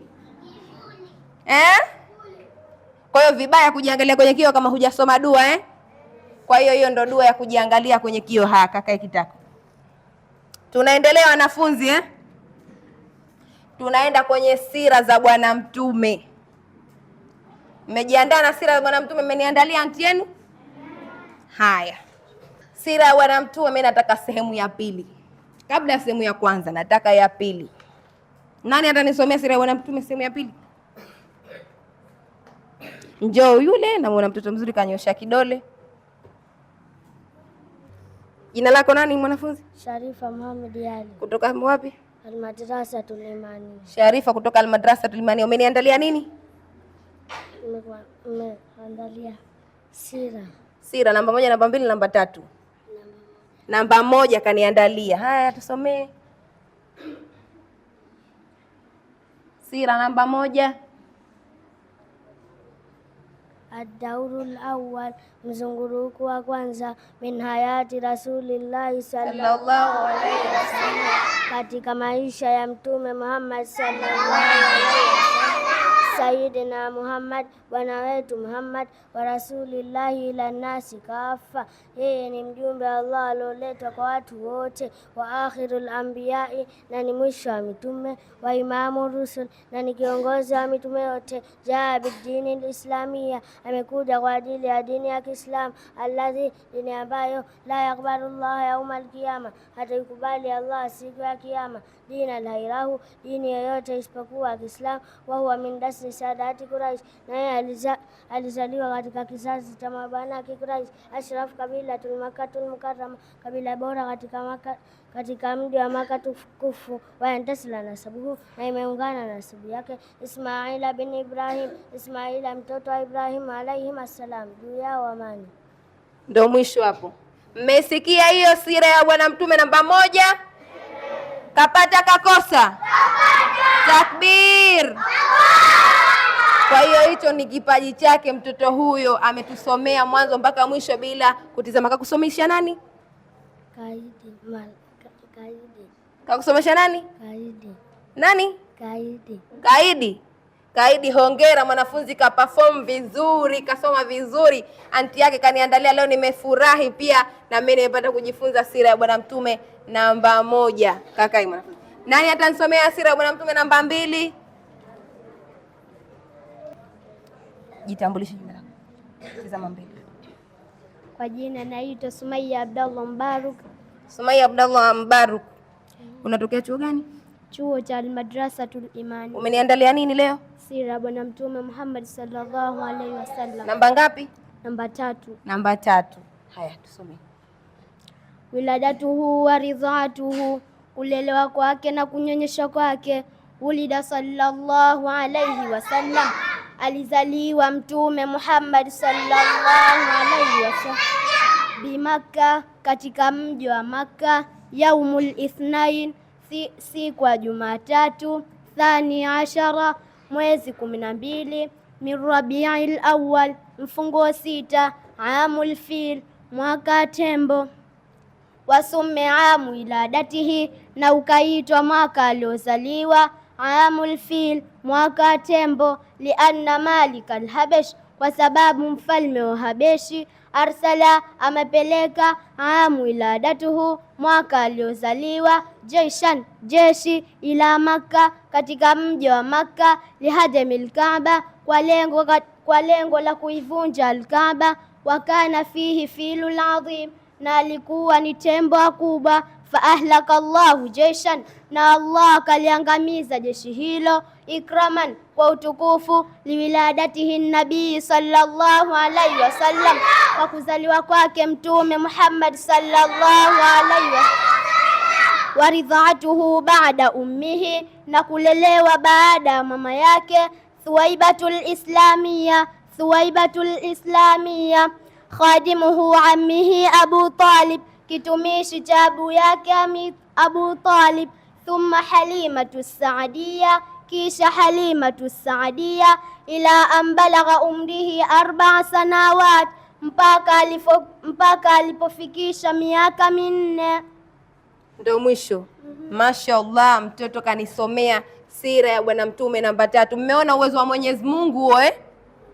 S2: Kwa hiyo vibaya kujiangalia kwenye kioo kama hujasoma dua Kwa hiyo ndo dua ya kujiangalia kwenye kioo. Haya kakae kitako. Tunaendelea wanafunzi Tunaenda kwenye sira za Bwana Mtume. Mmejiandaa na sira za Bwana Mtume? Mmeniandalia anti yenu? Haya. Sira ya Bwana Mtume mimi nataka sehemu ya pili. Kabla ya sehemu ya kwanza nataka ya pili. Nani atanisomea sira ya Bwana Mtume sehemu ya pili? Njoo yule, namuona mtoto mzuri kanyosha kidole. Jina lako nani mwanafunzi?
S3: Sharifa Muhammad Ali.
S2: Kutoka wapi?
S3: Al-Madrasatul Imani.
S2: Sharifa kutoka Al-Madrasatul Imani. Umeniandalia nini?
S3: Nimeandalia sira.
S2: Sira namba 1, namba 2, namba 3. Namba 1 kaniandalia. Haya tusomee. Sira namba 1.
S3: Ad-daurul awwal, mzunguruko wa kwanza, min hayati Rasulillahi sallallahu alaihi wasallam, katika maisha ya Mtume Muhammad sallallahu alaihi wasallam. Sayyidina Muhammad, bwana wetu Muhammad, wa rasulillahi ila nasi kafa, yeye ni mjumbe wa Allah alioletwa kwa watu wote, wa akhirul anbiya'i, na ni mwisho wa mitume, wa imamu rusul, na ni kiongozi wa mitume yote, jaa bidini al-islamiyya, amekuja kwa ajili ya dini ya Kiislamu, alladhi, dini ambayo la yakbalu Allah yauma al-qiyama, hataikubali Allah siku ya kiyama, dina ghairahu, dini yoyote isipokuwa Kiislamu, wa huwa min dasni sadati Quraish, naye alizaliwa katika kizazi cha mabwana Quraish, ashraf kabilatul Makkatul Mukarrama, kabila bora katika mji wa Makka tukufu, wa yantasila nasabuhu, na imeungana na nasabu yake, Ismaila bin Ibrahim, Ismaila mtoto wa Ibrahim alayhi assalam, juu yao amani.
S2: Ndio mwisho hapo. Mmesikia hiyo sira ya bwana Mtume namba 1? Kapata kakosa? Takbir! Kwa hiyo hicho ni kipaji chake mtoto huyo, ametusomea mwanzo mpaka mwisho bila kutizama. Kakusomesha nani?
S3: Kaidi.
S2: Kakusomesha nani?
S3: Kaidi.
S2: Nani?
S3: Kaidi.
S2: Kaidi, hongera mwanafunzi, ka perform vizuri, kasoma vizuri. Anti yake kaniandalia leo, nimefurahi pia na mimi nimepata kujifunza sira ya bwana Mtume namba 1. Kakai mwanafunzi. Nani atanisomea sira ya bwana Mtume namba 2? Jitambulishe jina lako. Tazama mbele.
S3: Kwa jina naitwa Sumaiya Abdallah Mbaruk.
S2: Sumaiya Abdallah Mbaruk. Unatokea chuo gani?
S3: Chuo cha Al-Madrasatul Imani.
S2: Umeniandalia nini leo?
S3: Sira bwana Mtume Muhammad sallallahu alaihi wasallam.
S2: Namba ngapi?
S3: Namba 3.
S2: Namba 3. Haya tusome.
S4: wiladatuhu wa ridhaatuhu, kulelewa kwake na kunyonyesha kwake. Ulida sallallahu alayhi wasallam, alizaliwa Mtume Muhammad sallallahu alayhi wasallam bimakka, katika mji wa Makka. Yaumul ithnain, siku ya Jumatatu. Thani ashara, mwezi 12. Min Rabiul Awwal, mfungo 6. Amul fil, mwaka tembo. Wasumme amu wiladatihi, na ukaitwa mwaka aliozaliwa. Amul fil, mwaka tembo. Lianna malika alhabesh, kwa sababu mfalme wa Habeshi. Arsala, amepeleka. Amu wiladatuhu, mwaka aliozaliwa. Jaishan, jeshi. Ila Makka, katika mji wa Makka. Lihadamil Kaaba, kwa lengo la kuivunja Al-Kaaba. Wakana fihi filul adhim, na alikuwa ni tembo kubwa. Fa ahlaka Allahu jaishan, na Allah kaliangamiza jeshi hilo. Ikraman, kwa utukufu. Liwiladatihi nabii sallallahu alayhi wasallam, kwa kuzaliwa kwake Mtume Muhammad sallallahu alayhi wasallam. Waridhaatuhu baada ummihi, na kulelewa baada ya mama yake. Thuwaibatul islamia, khadimuhu ammihi Abu Talib, kitumishi cha abu yake Abu Talib. Thumma Halimatu Saadia, kisha Halimatu Saadia. Ila an balagha umrihi 4 sanawat, mpaka alipofikisha miaka 4.
S2: Ndio mwisho. Mashaallah, mtoto kanisomea sira ya bwana Mtume namba 3. Mmeona uwezo wa Mwenyezi Mungu huo eh?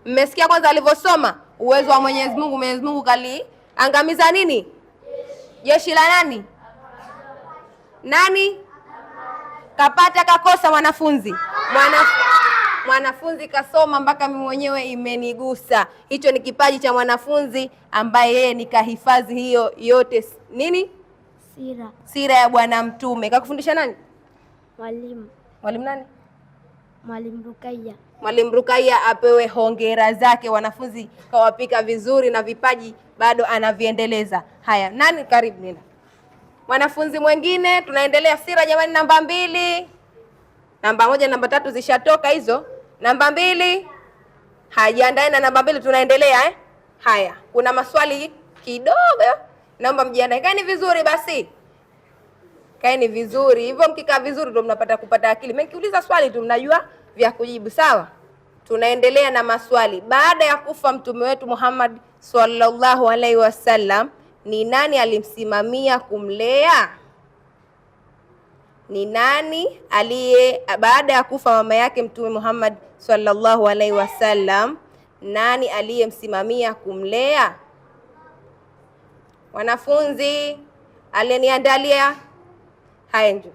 S2: Mmesikia kwanza alivyosoma uwezo wa Mwenyezi Mungu. Mwenyezi Mungu kaliangamiza nini? Jeshi la nani? Nani? Kapata kakosa mwanafunzi? Mwanafunzi kasoma mpaka mimi mwenyewe imenigusa. Hicho ni kipaji cha mwanafunzi ambaye yeye ni kahifadhi hiyo yote nini? Sira ya bwana Mtume. Kakufundisha nani?
S4: Mwalimu.
S2: Mwalimu nani?
S4: Mwalimu Rukaiya.
S2: Mwalimu Rukaiya apewe hongera zake. Wanafunzi kawapika vizuri na vipaji bado anaviendeleza. Haya, nani karibu nina? Mwanafunzi mwingine, tunaendelea sira jamani. Namba 2. Namba 1 namba 3 zishatoka hizo. Namba 2 hajiandae na namba 2 tunaendelea eh? Haya, kuna maswali kidogo. Naomba mjiandae. Kaeni vizuri basi. Kaeni vizuri. Hivyo mkikaa vizuri ndio mnapata kupata akili. Mimi nikiuliza swali tu mnajua vya kujibu, sawa? Tunaendelea na maswali. Baada ya kufa mtume wetu Muhammad sallallahu alaihi wasallam, ni nani alimsimamia kumlea? Ni nani baada ya kufa mama yake mtume Muhammad sallallahu alaihi wasallam, nani aliyemsimamia kumlea? Wanafunzi aliyeniandalia haya ndio.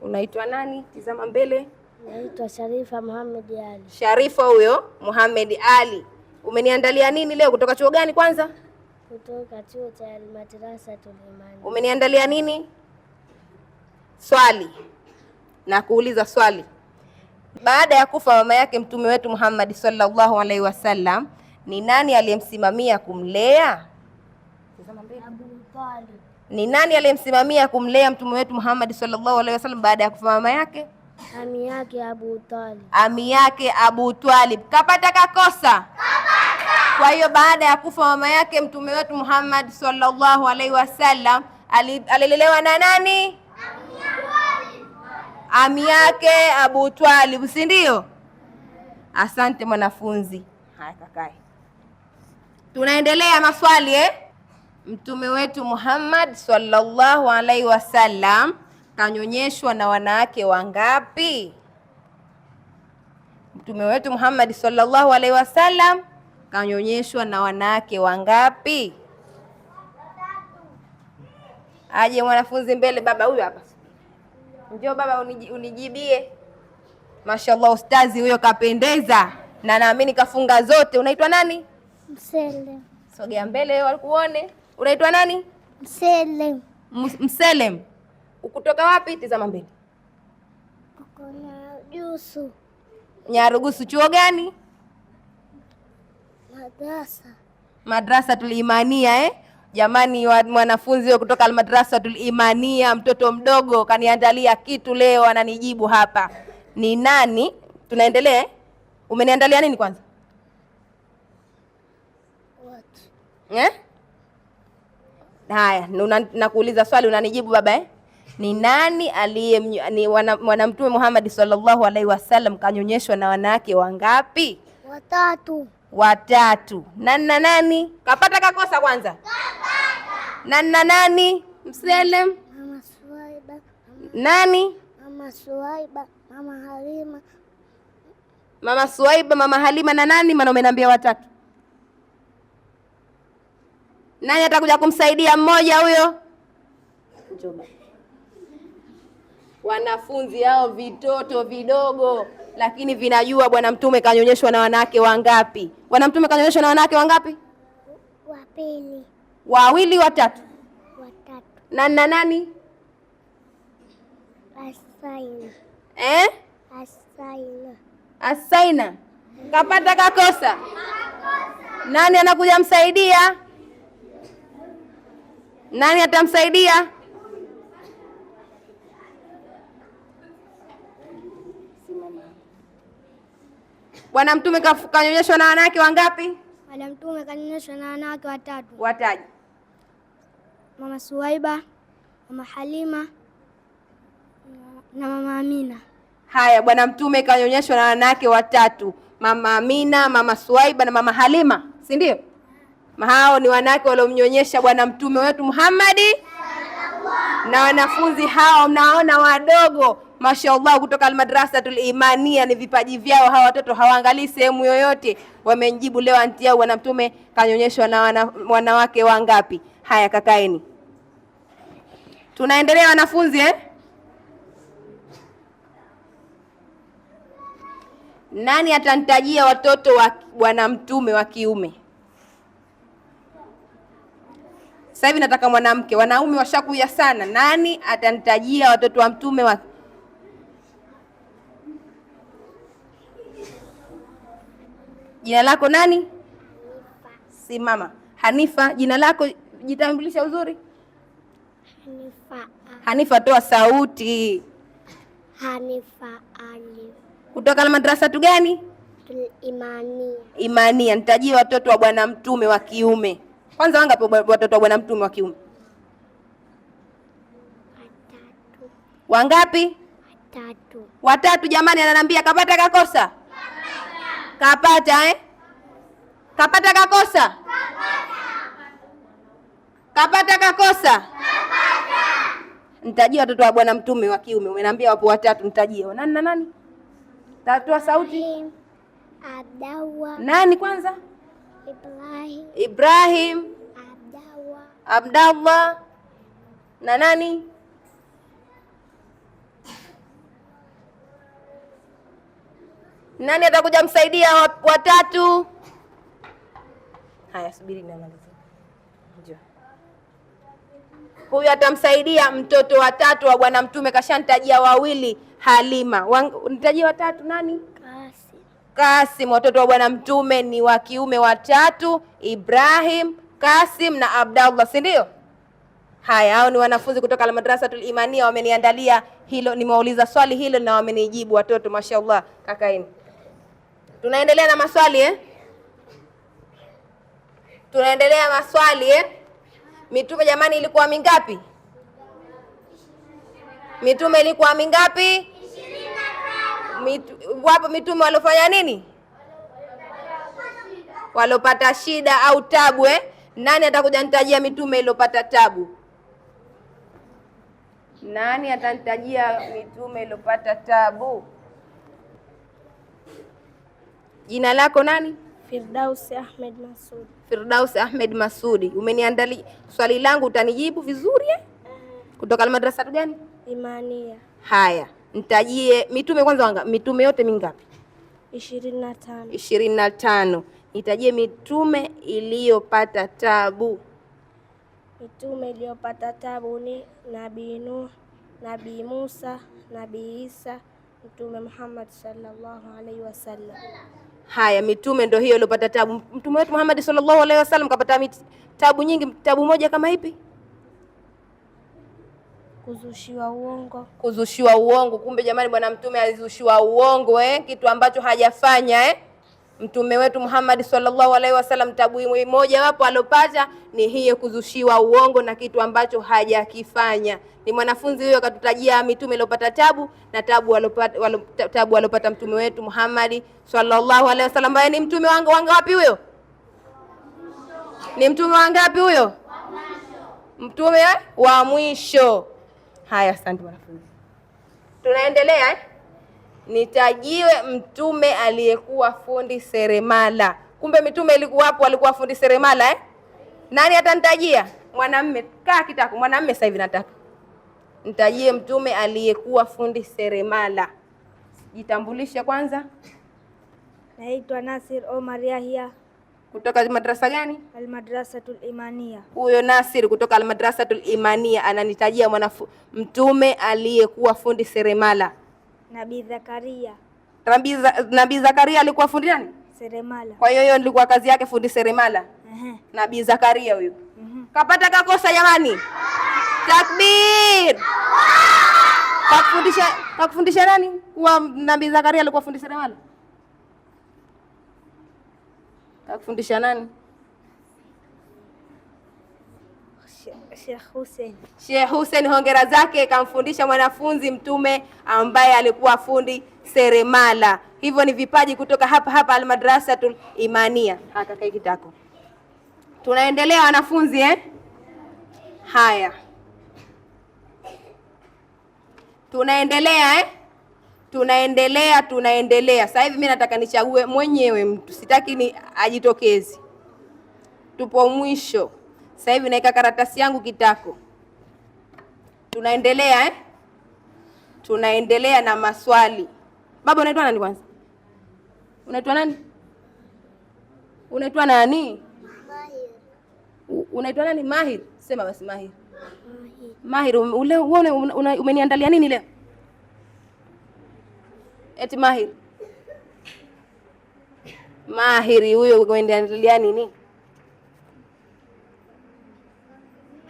S2: Unaitwa nani? Tizama mbele.
S3: Naitwa Sharifa Muhammad Ali.
S2: Sharifa huyo Muhammad Ali. Umeniandalia nini leo? Kutoka chuo gani kwanza?
S3: Kutoka chuo cha Al-Madrasatul Imani.
S2: Umeniandalia nini? Swali. Na kuuliza swali. Baada ya kufa mama yake mtume wetu Muhammad sallallahu alaihi wasallam, ni nani aliyemsimamia kumlea?
S3: Abu Talib.
S2: Ni nani aliyemsimamia kumlea mtume wetu Muhammad sallallahu alaihi wasallam baada ya kufa mama yake?
S3: Ami yake Abu Talib.
S2: Ami yake Abu Talib. Kapata kakosa? Kapata. Kwa hiyo baada ya kufa mama yake mtume wetu Muhammad sallallahu alaihi wasallam, alilelewa na nani? Ami yake Abu Talib, si ndio? Asante mwanafunzi. Haya kakae. Tunaendelea maswali Mtume wetu Muhammad sallallahu alaihi wasallam kanyonyeshwa na wanawake wangapi? Mtume wetu Muhammad sallallahu alaihi wasallam kanyonyeshwa na wanawake wangapi? Aje mwanafunzi mbele. Baba huyo hapa. Njoo baba unijibie. Mashallah, ustazi huyo kapendeza na naamini kafunga zote. Unaitwa nani?
S3: Mselem.
S2: Sogea mbele walikuone. Unaitwa nani?
S3: Mselem.
S2: Mselem. Ukutoka wapi? Tizama mbele.
S3: Kuna Jusu.
S2: Nyarugusu. Chuo gani?
S3: Madrasa.
S2: Imania Jamani, mwanafunzi kutoka Madrasatul Imania, mtoto mdogo kaniandalia kitu leo, ananijibu hapa. Ni nani? Tunaendelea. Umeniandalia nini kwanza? Haya, nakuuliza swali unanijibu baba Ni nani Mtume Muhammad sallallahu alaihi wasallam kanyonyeshwa na wanawake wangapi? Watatu. Nani? Kapata kakosa kwanza? Kapata. Nani? Mselem.
S3: Mama Suwaiba.
S2: Nani?
S3: Mama Suwaiba, Mama Halima.
S2: Mama Suwaiba, Mama Halima na nani? Maana umeniambia watatu. Nani atakuja kumsaidia mmoja huyo? Njoo. Wanafunzi hao vitoto vidogo lakini vinajua Bwana Mtume kanyonyeshwa na wanawake wangapi? Bwana Mtume kanyonyeshwa na wanawake wangapi?
S3: Wapili.
S2: Wawili, watatu?
S3: Watatu.
S2: Nani?
S3: Asaina.
S2: Asaina. Kapata kakosa? Nani anakuja msaidia? Nani atamsaidia? Bwana Mtume kanyonyeshwa na wanawake wangapi?
S3: Bwana Mtume kanyonyeshwa na wanawake watatu.
S2: Wataji.
S3: Mama Suwaiba, Mama Halima na Mama Amina.
S2: Haya, Bwana Mtume kanyonyeshwa na wanawake watatu, Mama Amina, Mama Suwaiba na Mama Halima, si ndio? Hao ni wanawake waliomnyonyesha Bwana Mtume wetu Muhammadi. Na wanafunzi hao mnaona wadogo, mashaallah, kutoka Almadrasatul Imania, ni vipaji vyao hawa watoto, hawaangalii sehemu yoyote. Wamenijibu leo anti yao, Bwana Mtume kanyonyeshwa na wanawake wangapi? Haya, kakaeni. Tunaendelea wanafunzi Nani atanitajia watoto wa Bwana Mtume wa kiume? Sasa hivi nataka mwanamke, wanaume washakuja sana. Nani atanitajia watoto wa Mtume wa Jina lako nani?
S3: Hanifa.
S2: Simama. Hanifa, jina lako jitambulisha uzuri. Hanifa, toa sauti.
S3: Hanifa Ali.
S2: Kutoka na madrasa tu gani? Imania. Nitajie watoto wa Bwana Mtume wa kiume. Kwanza wangapi watoto wa Bwana Mtume wa kiume?
S3: Watatu.
S2: Wangapi? Watatu. Jamani, ananiambia kapata kakosa? Kapata. Kapata kakosa? Kapata kakosa? Nitajie watoto wa Bwana Mtume wa kiume. Umeniambia wapo watatu, nitajie. Nani na nani? Tatoa sauti.
S3: Abdallah.
S2: Nani kwanza?
S3: Ibrahim.
S2: Abdallah. Na nani? Nani atakuja msaidia watatu? Haya, subiri niangalie. Njoo. Huyu atamsaidia mtoto watatu wa Bwana Mtume, kashanitajia wawili, Halima. Nitajia watatu nani? Kasim. Watoto wa Bwana Mtume ni wa kiume watatu, Ibrahim, Kasim na Abdallah, si ndio? Haya, hao ni wanafunzi kutoka Almadrasatul Imania, wameniandalia hilo, nimeuliza swali hilo na wamenijibu watoto, mashaallah. Kakaini. Tunaendelea na maswali Tunaendelea maswali Mitume jamani ilikuwa mingapi? Mitume ilikuwa mingapi? 25. Wapo mitume walofanya nini? Walopata shida au tabu Nani atakuja nitajia mitume ilopata tabu? Nani atanitajia mitume ilopata tabu? Jina lako nani?
S4: Firdaus Ahmed Masudi.
S2: Firdaus Ahmed Masudi. Umeniandalia swali langu, utanijibu vizuri Kutoka madrasa gani?
S4: Imania.
S2: Haya, nitajie mitume kwanza mitume yote mingapi?
S4: 25.
S2: 25. Nitajie mitume iliyopata tabu.
S4: Mitume iliyopata tabu ni Nabii Nuh, Nabii Musa, Nabii Isa, Mtume Muhammad sallallahu alaihi wasallam.
S2: Haya, mitume ndio hiyo iliyopata tabu. Mtume wetu Muhammad sallallahu alaihi wasallam kapata tabu nyingi. Tabu moja kama ipi?
S4: Kuzushiwa uongo.
S2: Kuzushiwa uongo. Kumbe jamani, bwana mtume alizushiwa uongo kitu ambacho hajafanya Mtume wetu Muhammad sallallahu alaihi wasallam, tabu moja wapo alopata ni hiyo, kuzushiwa uongo na kitu ambacho hajakifanya. Ni mwanafunzi huyo akatutajia mitume iliyopata tabu na tabu alopata mtume wetu Muhammad sallallahu alaihi wasallam, ambaye ni mtume wangapi huyo? Ni mtume wangapi huyo? Mtume wa mwisho. Haya, asante wanafunzi. Tunaendelea Nitajiwe mtume aliyekuwa fundi seremala. Kumbe mitume ilikuwapo, alikuwa fundi seremala Nani atanitajia? Mwanamume. Kaa kitako, mwanamume sasa hivi nataka. Nitajie mtume aliyekuwa fundi seremala. Jitambulishe kwanza.
S4: Naitwa Nasir Omar Yahya.
S2: Kutoka madrasa gani?
S4: Al-Madrasatul Imania.
S2: Huyo Nasir kutoka Al-Madrasatul Imania ananitajia mtume aliyekuwa fundi seremala.
S4: Nabii Zakaria.
S2: Nabii Zakaria alikuwa fundi nani?
S4: Seremala. Kwa
S2: hiyo nilikuwa kazi yake fundi seremala. Nabii Zakaria huyo. Kapata kakosa jamani. Takbir. Kakufundisha nani? Kwa Nabii Zakaria alikuwa fundi seremala. Kakufundisha nani?
S4: Sheikh Hussein.
S2: Sheikh Hussein, hongera zake, kamfundisha mwanafunzi mtume ambaye alikuwa fundi seremala. Hivyo ni vipaji kutoka hapa Al-Madrasatul Imania. Kakae kitako. Tunaendelea wanafunzi Haya. Tunaendelea. Sasa hivi mimi nataka nichague mwenyewe mtu. Sitaki ni ajitokezi. Tupo mwisho. Sasa hivi naika karatasi yangu kitako. Tunaendelea na maswali. Baba unaitwa nani kwanza? Unaitwa nani? Unaitwa nani?
S3: Mahir.
S2: Unaitwa nani? Mahir. Sema basi Mahir. Mahir, wewe umeniandalia nini leo? Eti Mahir. Mahir huyo umeniandalia nini?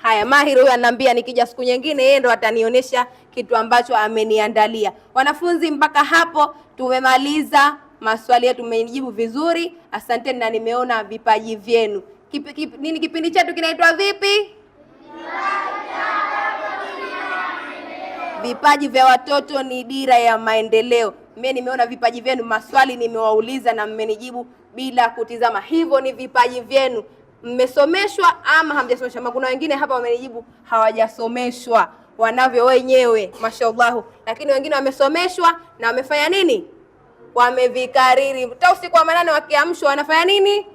S2: Haya, Mahir huyo ananiambia nikija siku nyingine yeye ndo atanionyesha kitu ambacho ameniandalia. Wanafunzi, mpaka hapo tumemaliza maswali yetu, tumejibu vizuri. Asanteni na nimeona vipaji vyenu. Nini kipindi chetu kinaitwa vipi? Vipaji vya watoto ni dira ya maendeleo. Mimi nimeona vipaji vyenu, maswali nimewauliza na mmenijibu bila kutizama. Hivyo ni vipaji vyenu. Mmesomeshwa ama hamjasomeshwa? Kuna wengine hapa wamenijibu hawajasomeshwa, wanavyo wenyewe mashaallah, lakini wengine wamesomeshwa na wamefanya nini? Wamevikariri. Usiku wa manane wakiamshwa wanafanya nini?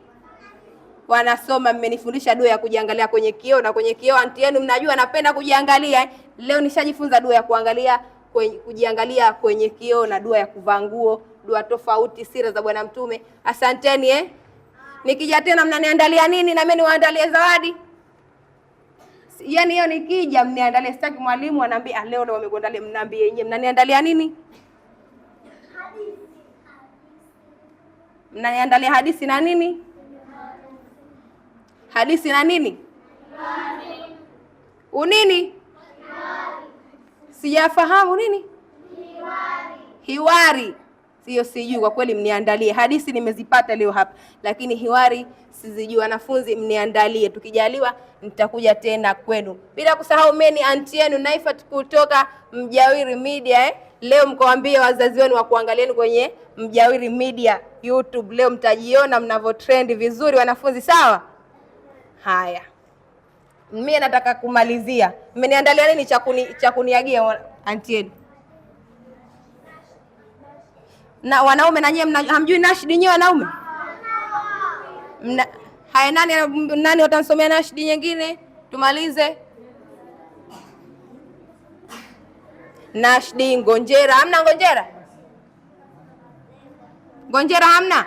S2: Wanasoma. Mmenifundisha dua ya kujiangalia kwenye kioo, na kwenye kioo anti yenu mnajua napenda kujiangalia. Leo nishajifunza dua ya kujiangalia kwenye kioo na dua ya kuvaa nguo, dua tofauti, sira za bwana mtume. Asanteni Nikija tena mnaniandalia nini na mimi niwaandalie zawadi? Yaani hiyo nikija mniandalie, sitaki mwalimu anaambia leo wamekuandalia, mnaambie yenyewe mnaniandalia nini? Mnaniandalia hadithi na nini? Hadithi na nini? Unini? Sijafahamu nini? Hiwari. Sio, sijui kwa kweli, mniandalie. Hadithi nimezipata leo hapa, lakini hiwari sizijui. Wanafunzi mniandalie, tukijaliwa nitakuja tena kwenu. Bila kusahau mimi anti yenu Naifat kutoka Mjawiri Media. Leo mkawaambie wazazi wenu wa kuangalieni kwenye Mjawiri Media YouTube. Leo mtajiona mnavyo trend vizuri wanafunzi, sawa? Haya. Mimi nataka kumalizia. Mmeniandalia nini cha kuniagia anti yenu? Na wanaume na nyie hamjui nashidi nyewe wanaume? Haya, nani watansomea nashidi nyingine? Tumalize. Nashidi ngonjera. Hamna ngonjera? Ngonjera hamna?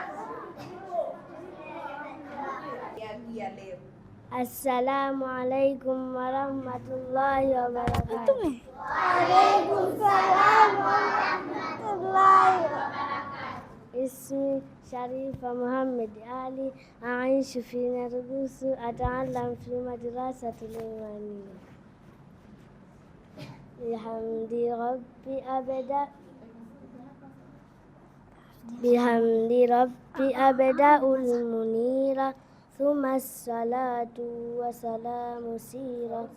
S3: Assalamu alaikum warahmatullahi wabarakatuh. Wa alaikum salam warahmatullahi
S4: الله وبركاته. اسمي شريفة محمد علي، أعيش في نردوس، أتعلم في مدرسة الإيمانية. بحمد ربي أبدأ المنيرة، ثم الصلاة وسلام سيرة.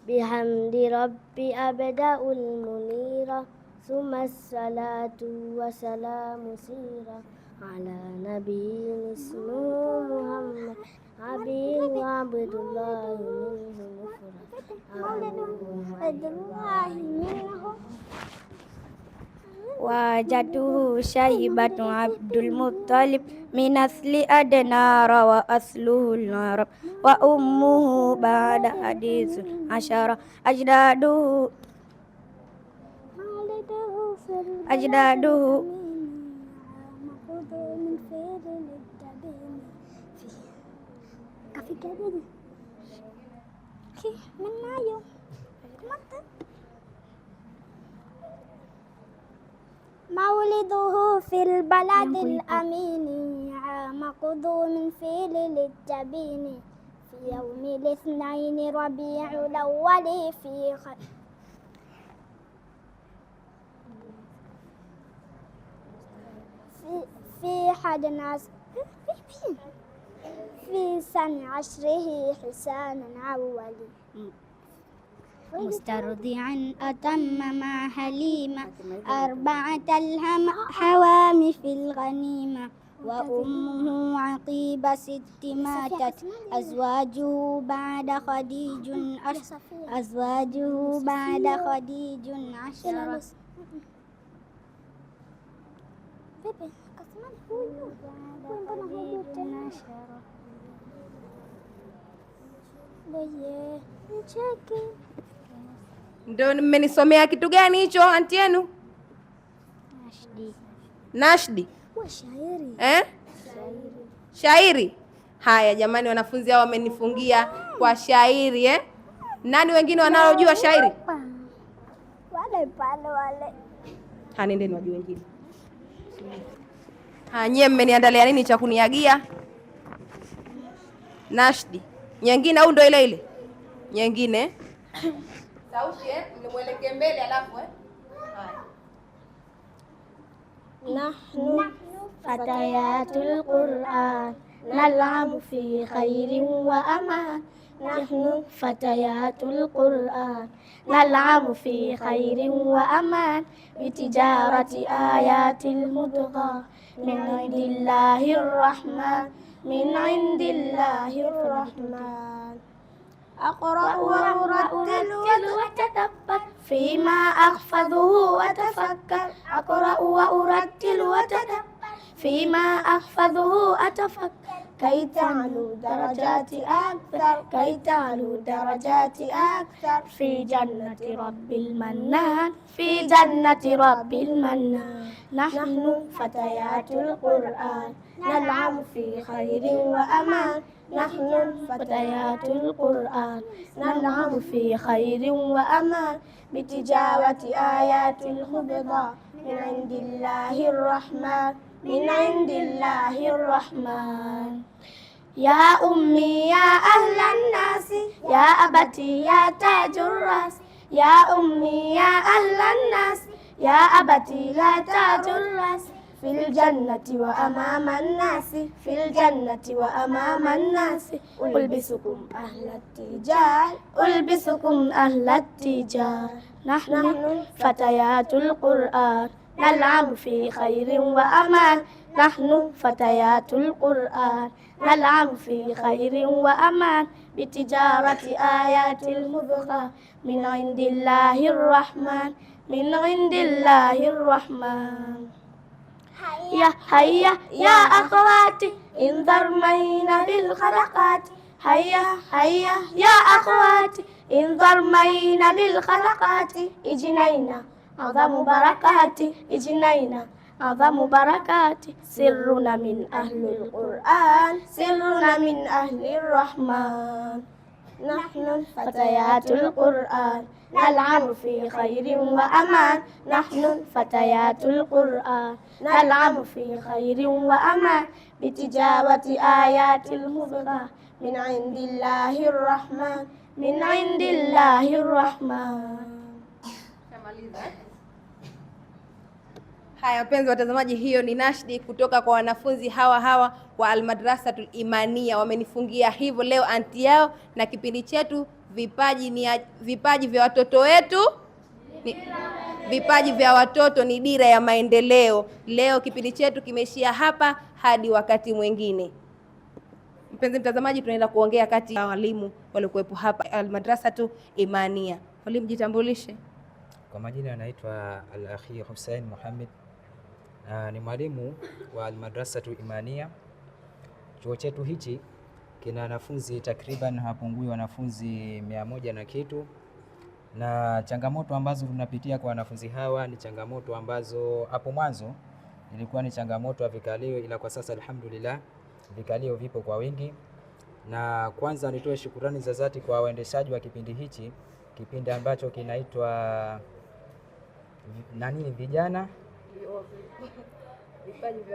S4: بحمد ربي أبدأ المنيرة، ثم الصلاة وسلام سيرة. على نبي اسمه محمد، عبد وعبد الله منه مفرد، عبد الله منه. وجده شيبة عبد المطلب، من أصل أدنار وأصله العرب، وأمه بعد حديث عشرة. أجداده مولده في البلد الأمين، عام قدوم فيل للجبين، في يوم الاثنين ربيع الأول، في حدناس في سنة عشره حسانا أولي، مسترضعا أتم مع حليمة 4 الحوام في الغنيمة، وأمه عقيبة 6 ماتت، أزواجه بعد خديج 10.
S2: Ndio mmenisomea kitu gani hicho anti yenu? Nashdi.
S4: Shairi.
S2: Shairi. Haya jamani, wanafunzi hao wamenifungia kwa shairi Nani wengine wanaojua shairi?
S4: Wale pale wale.
S2: Nendeni wajue wengine. Nyie mmeniandalia nini cha kuniagia? Nashdi. Nyingine au ndo ile ile? Nyingine. Sauti nimwelekee mbele alafu Haya.
S4: Nahnu fatayatul Qur'an, nal'abu fi khairin wa aman. Nahnu fatayatul Qur'an, nal'abu fi khairin wa aman. Bitijarati ayatil mudgha, min indillahir rahman, min indillahir rahman. أقرأ وأرتل وأتدبر فيما أحفظه وأتفكر. أقرأ وأرتل وأتدبر فيما أحفظه وأتفكر. كي تعلو درجاتي أكثر، كي تعلو درجاتي أكثر. في جنة رب المنان، في جنة رب المنان. نحن فتيات القرآن، نلعب في خير وأمان. نحن فتيات القرآن، نلعب في خير وأمان. بتجاوة آيات الخبضة، من عند الله الرحمن، من عند الله الرحمن. يا أمي يا أهل الناس، يا أبتي يا تاج الرأس. يا أمي يا أهل الناس، يا أبتي لا تاج الرأس. في الجنة وأمام الناس، في الجنة وأمام الناس. ألبسكم أهل التجار، ألبسكم أهل التجار. نحن فتيات القرآن، نلعب في خير وأمان. نحن فتيات القرآن، نلعب في خير وأمان. بتجارة آيات المبغى، من عند الله الرحمن، من عند الله الرحمن. يا هيا يا أخواتي انضرمينا بالخلقات. هيا هيا يا أخواتي انضرمينا بالخلقات. اجنينا أعظم بركاتي، اجنينا أعظم بركاتي. سرنا من أهل القرآن، سرنا من أهل الرحمن. نحن فتيات القرآن نلعب في خير وأمان. نحن فتيات القرآن نلعب في خير وأمان بتجاوة آيات المبقى من عند الله الرحمن من عند الله الرحمن.
S2: Haya wapenzi watazamaji, hiyo ni nashdi kutoka kwa wanafunzi hawa wa Almadrasatul Imania. Wamenifungia hivyo leo anti yao, na kipindi chetu vipaji vya watoto wetu vipaji vya watoto ni dira ya maendeleo. Leo kipindi chetu kimeishia hapa, hadi wakati mwingine. Mpenzi mtazamaji, tunaenda kuongea kati ya walimu waliokuwepo hapa Almadrasatul Imania. Walimu, jitambulishe.
S5: Kwa majina anaitwa Al-Akhi Hussein Muhammad. Ni mwalimu wa Almadrasatul Imania. Chuo chetu hichi kina wanafunzi takriban hapungui wanafunzi 100 na kitu, na changamoto ambazo tunapitia kwa wanafunzi hawa ni changamoto ambazo hapo mwanzo ilikuwa ni changamoto ya vikalio, ila kwa sasa alhamdulillah vikalio vipo kwa wingi. Na kwanza nitoe shukrani za dhati kwa waendeshaji wa kipindi hichi, kipindi ambacho kinaitwa vijana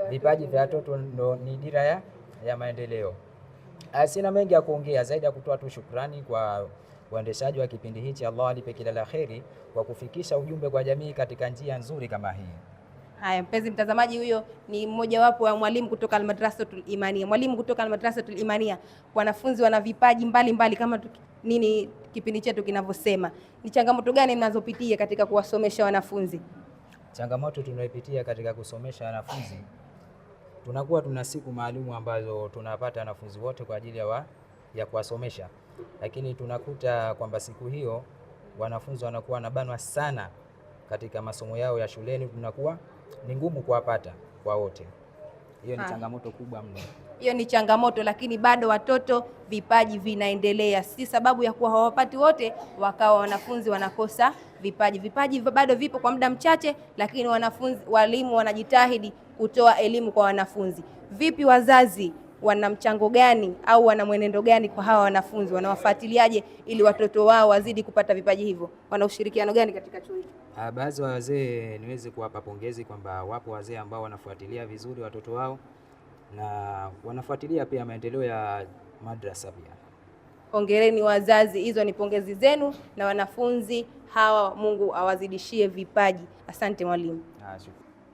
S5: vipaji vya watoto ndo ni dira ya maendeleo. Sina mengi ya kuongea zaidi ya kutoa tu shukrani kwa waendeshaji wa kipindi hichi. Allah alipe kila la kheri kwa kufikisha ujumbe kwa jamii katika njia nzuri kama hii.
S2: Haya mpenzi mtazamaji, huyo ni mmoja wapo wa mwalimu kutoka Almadrasatul Imania. Mwalimu kutoka Almadrasatul Imania, wanafunzi wana vipaji mbalimbali kama nini kipindi chetu kinavyosema. Ni changamoto gani mnazopitia katika kuwasomesha wanafunzi?
S5: Changamoto tunayopitia katika kusomesha wanafunzi, tunakuwa tuna siku maalumu ambazo tunapata wanafunzi wote kwa ajili ya kuwasomesha, lakini tunakuta kwamba siku hiyo wanafunzi wanakuwa wanabanwa sana katika masomo yao ya shuleni, tunakuwa ni ngumu kuwapata kwa wote. Hiyo ni changamoto kubwa mno.
S2: Hiyo ni changamoto, lakini bado watoto vipaji vinaendelea. Si sababu ya kuwa hawapati wote wakawa wanafunzi wanakosa vipaji. Vipaji bado vipo kwa muda mchache, lakini walimu wanajitahidi kutoa elimu kwa wanafunzi. Vipi wazazi wana mchango gani au wana mwenendo gani kwa hawa wanafunzi? Wanawafuatiliaje ili watoto wao wazidi kupata vipaji hivyo? Wana ushirikiano gani katika chuo hiki?
S5: Baadhi ya wazee niweze kuwapa pongezi kwamba wapo wazee ambao wanafuatilia vizuri watoto wao na wanafuatilia pia maendeleo ya madrasa pia.
S2: Hongereni wazazi, hizo ni pongezi zenu, na wanafunzi hawa Mungu awazidishie vipaji. Asante mwalimu.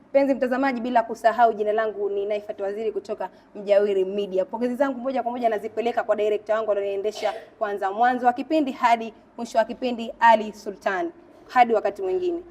S2: Mpenzi mtazamaji, bila kusahau, jina langu ni Naifat Waziri kutoka Mjawiri Media. Pongezi zangu moja kwa moja nazipeleka kwa director wangu aliyeniendesha kwanza mwanzo wa kipindi hadi mwisho wa kipindi, Ali Sultan. Hadi wakati mwingine.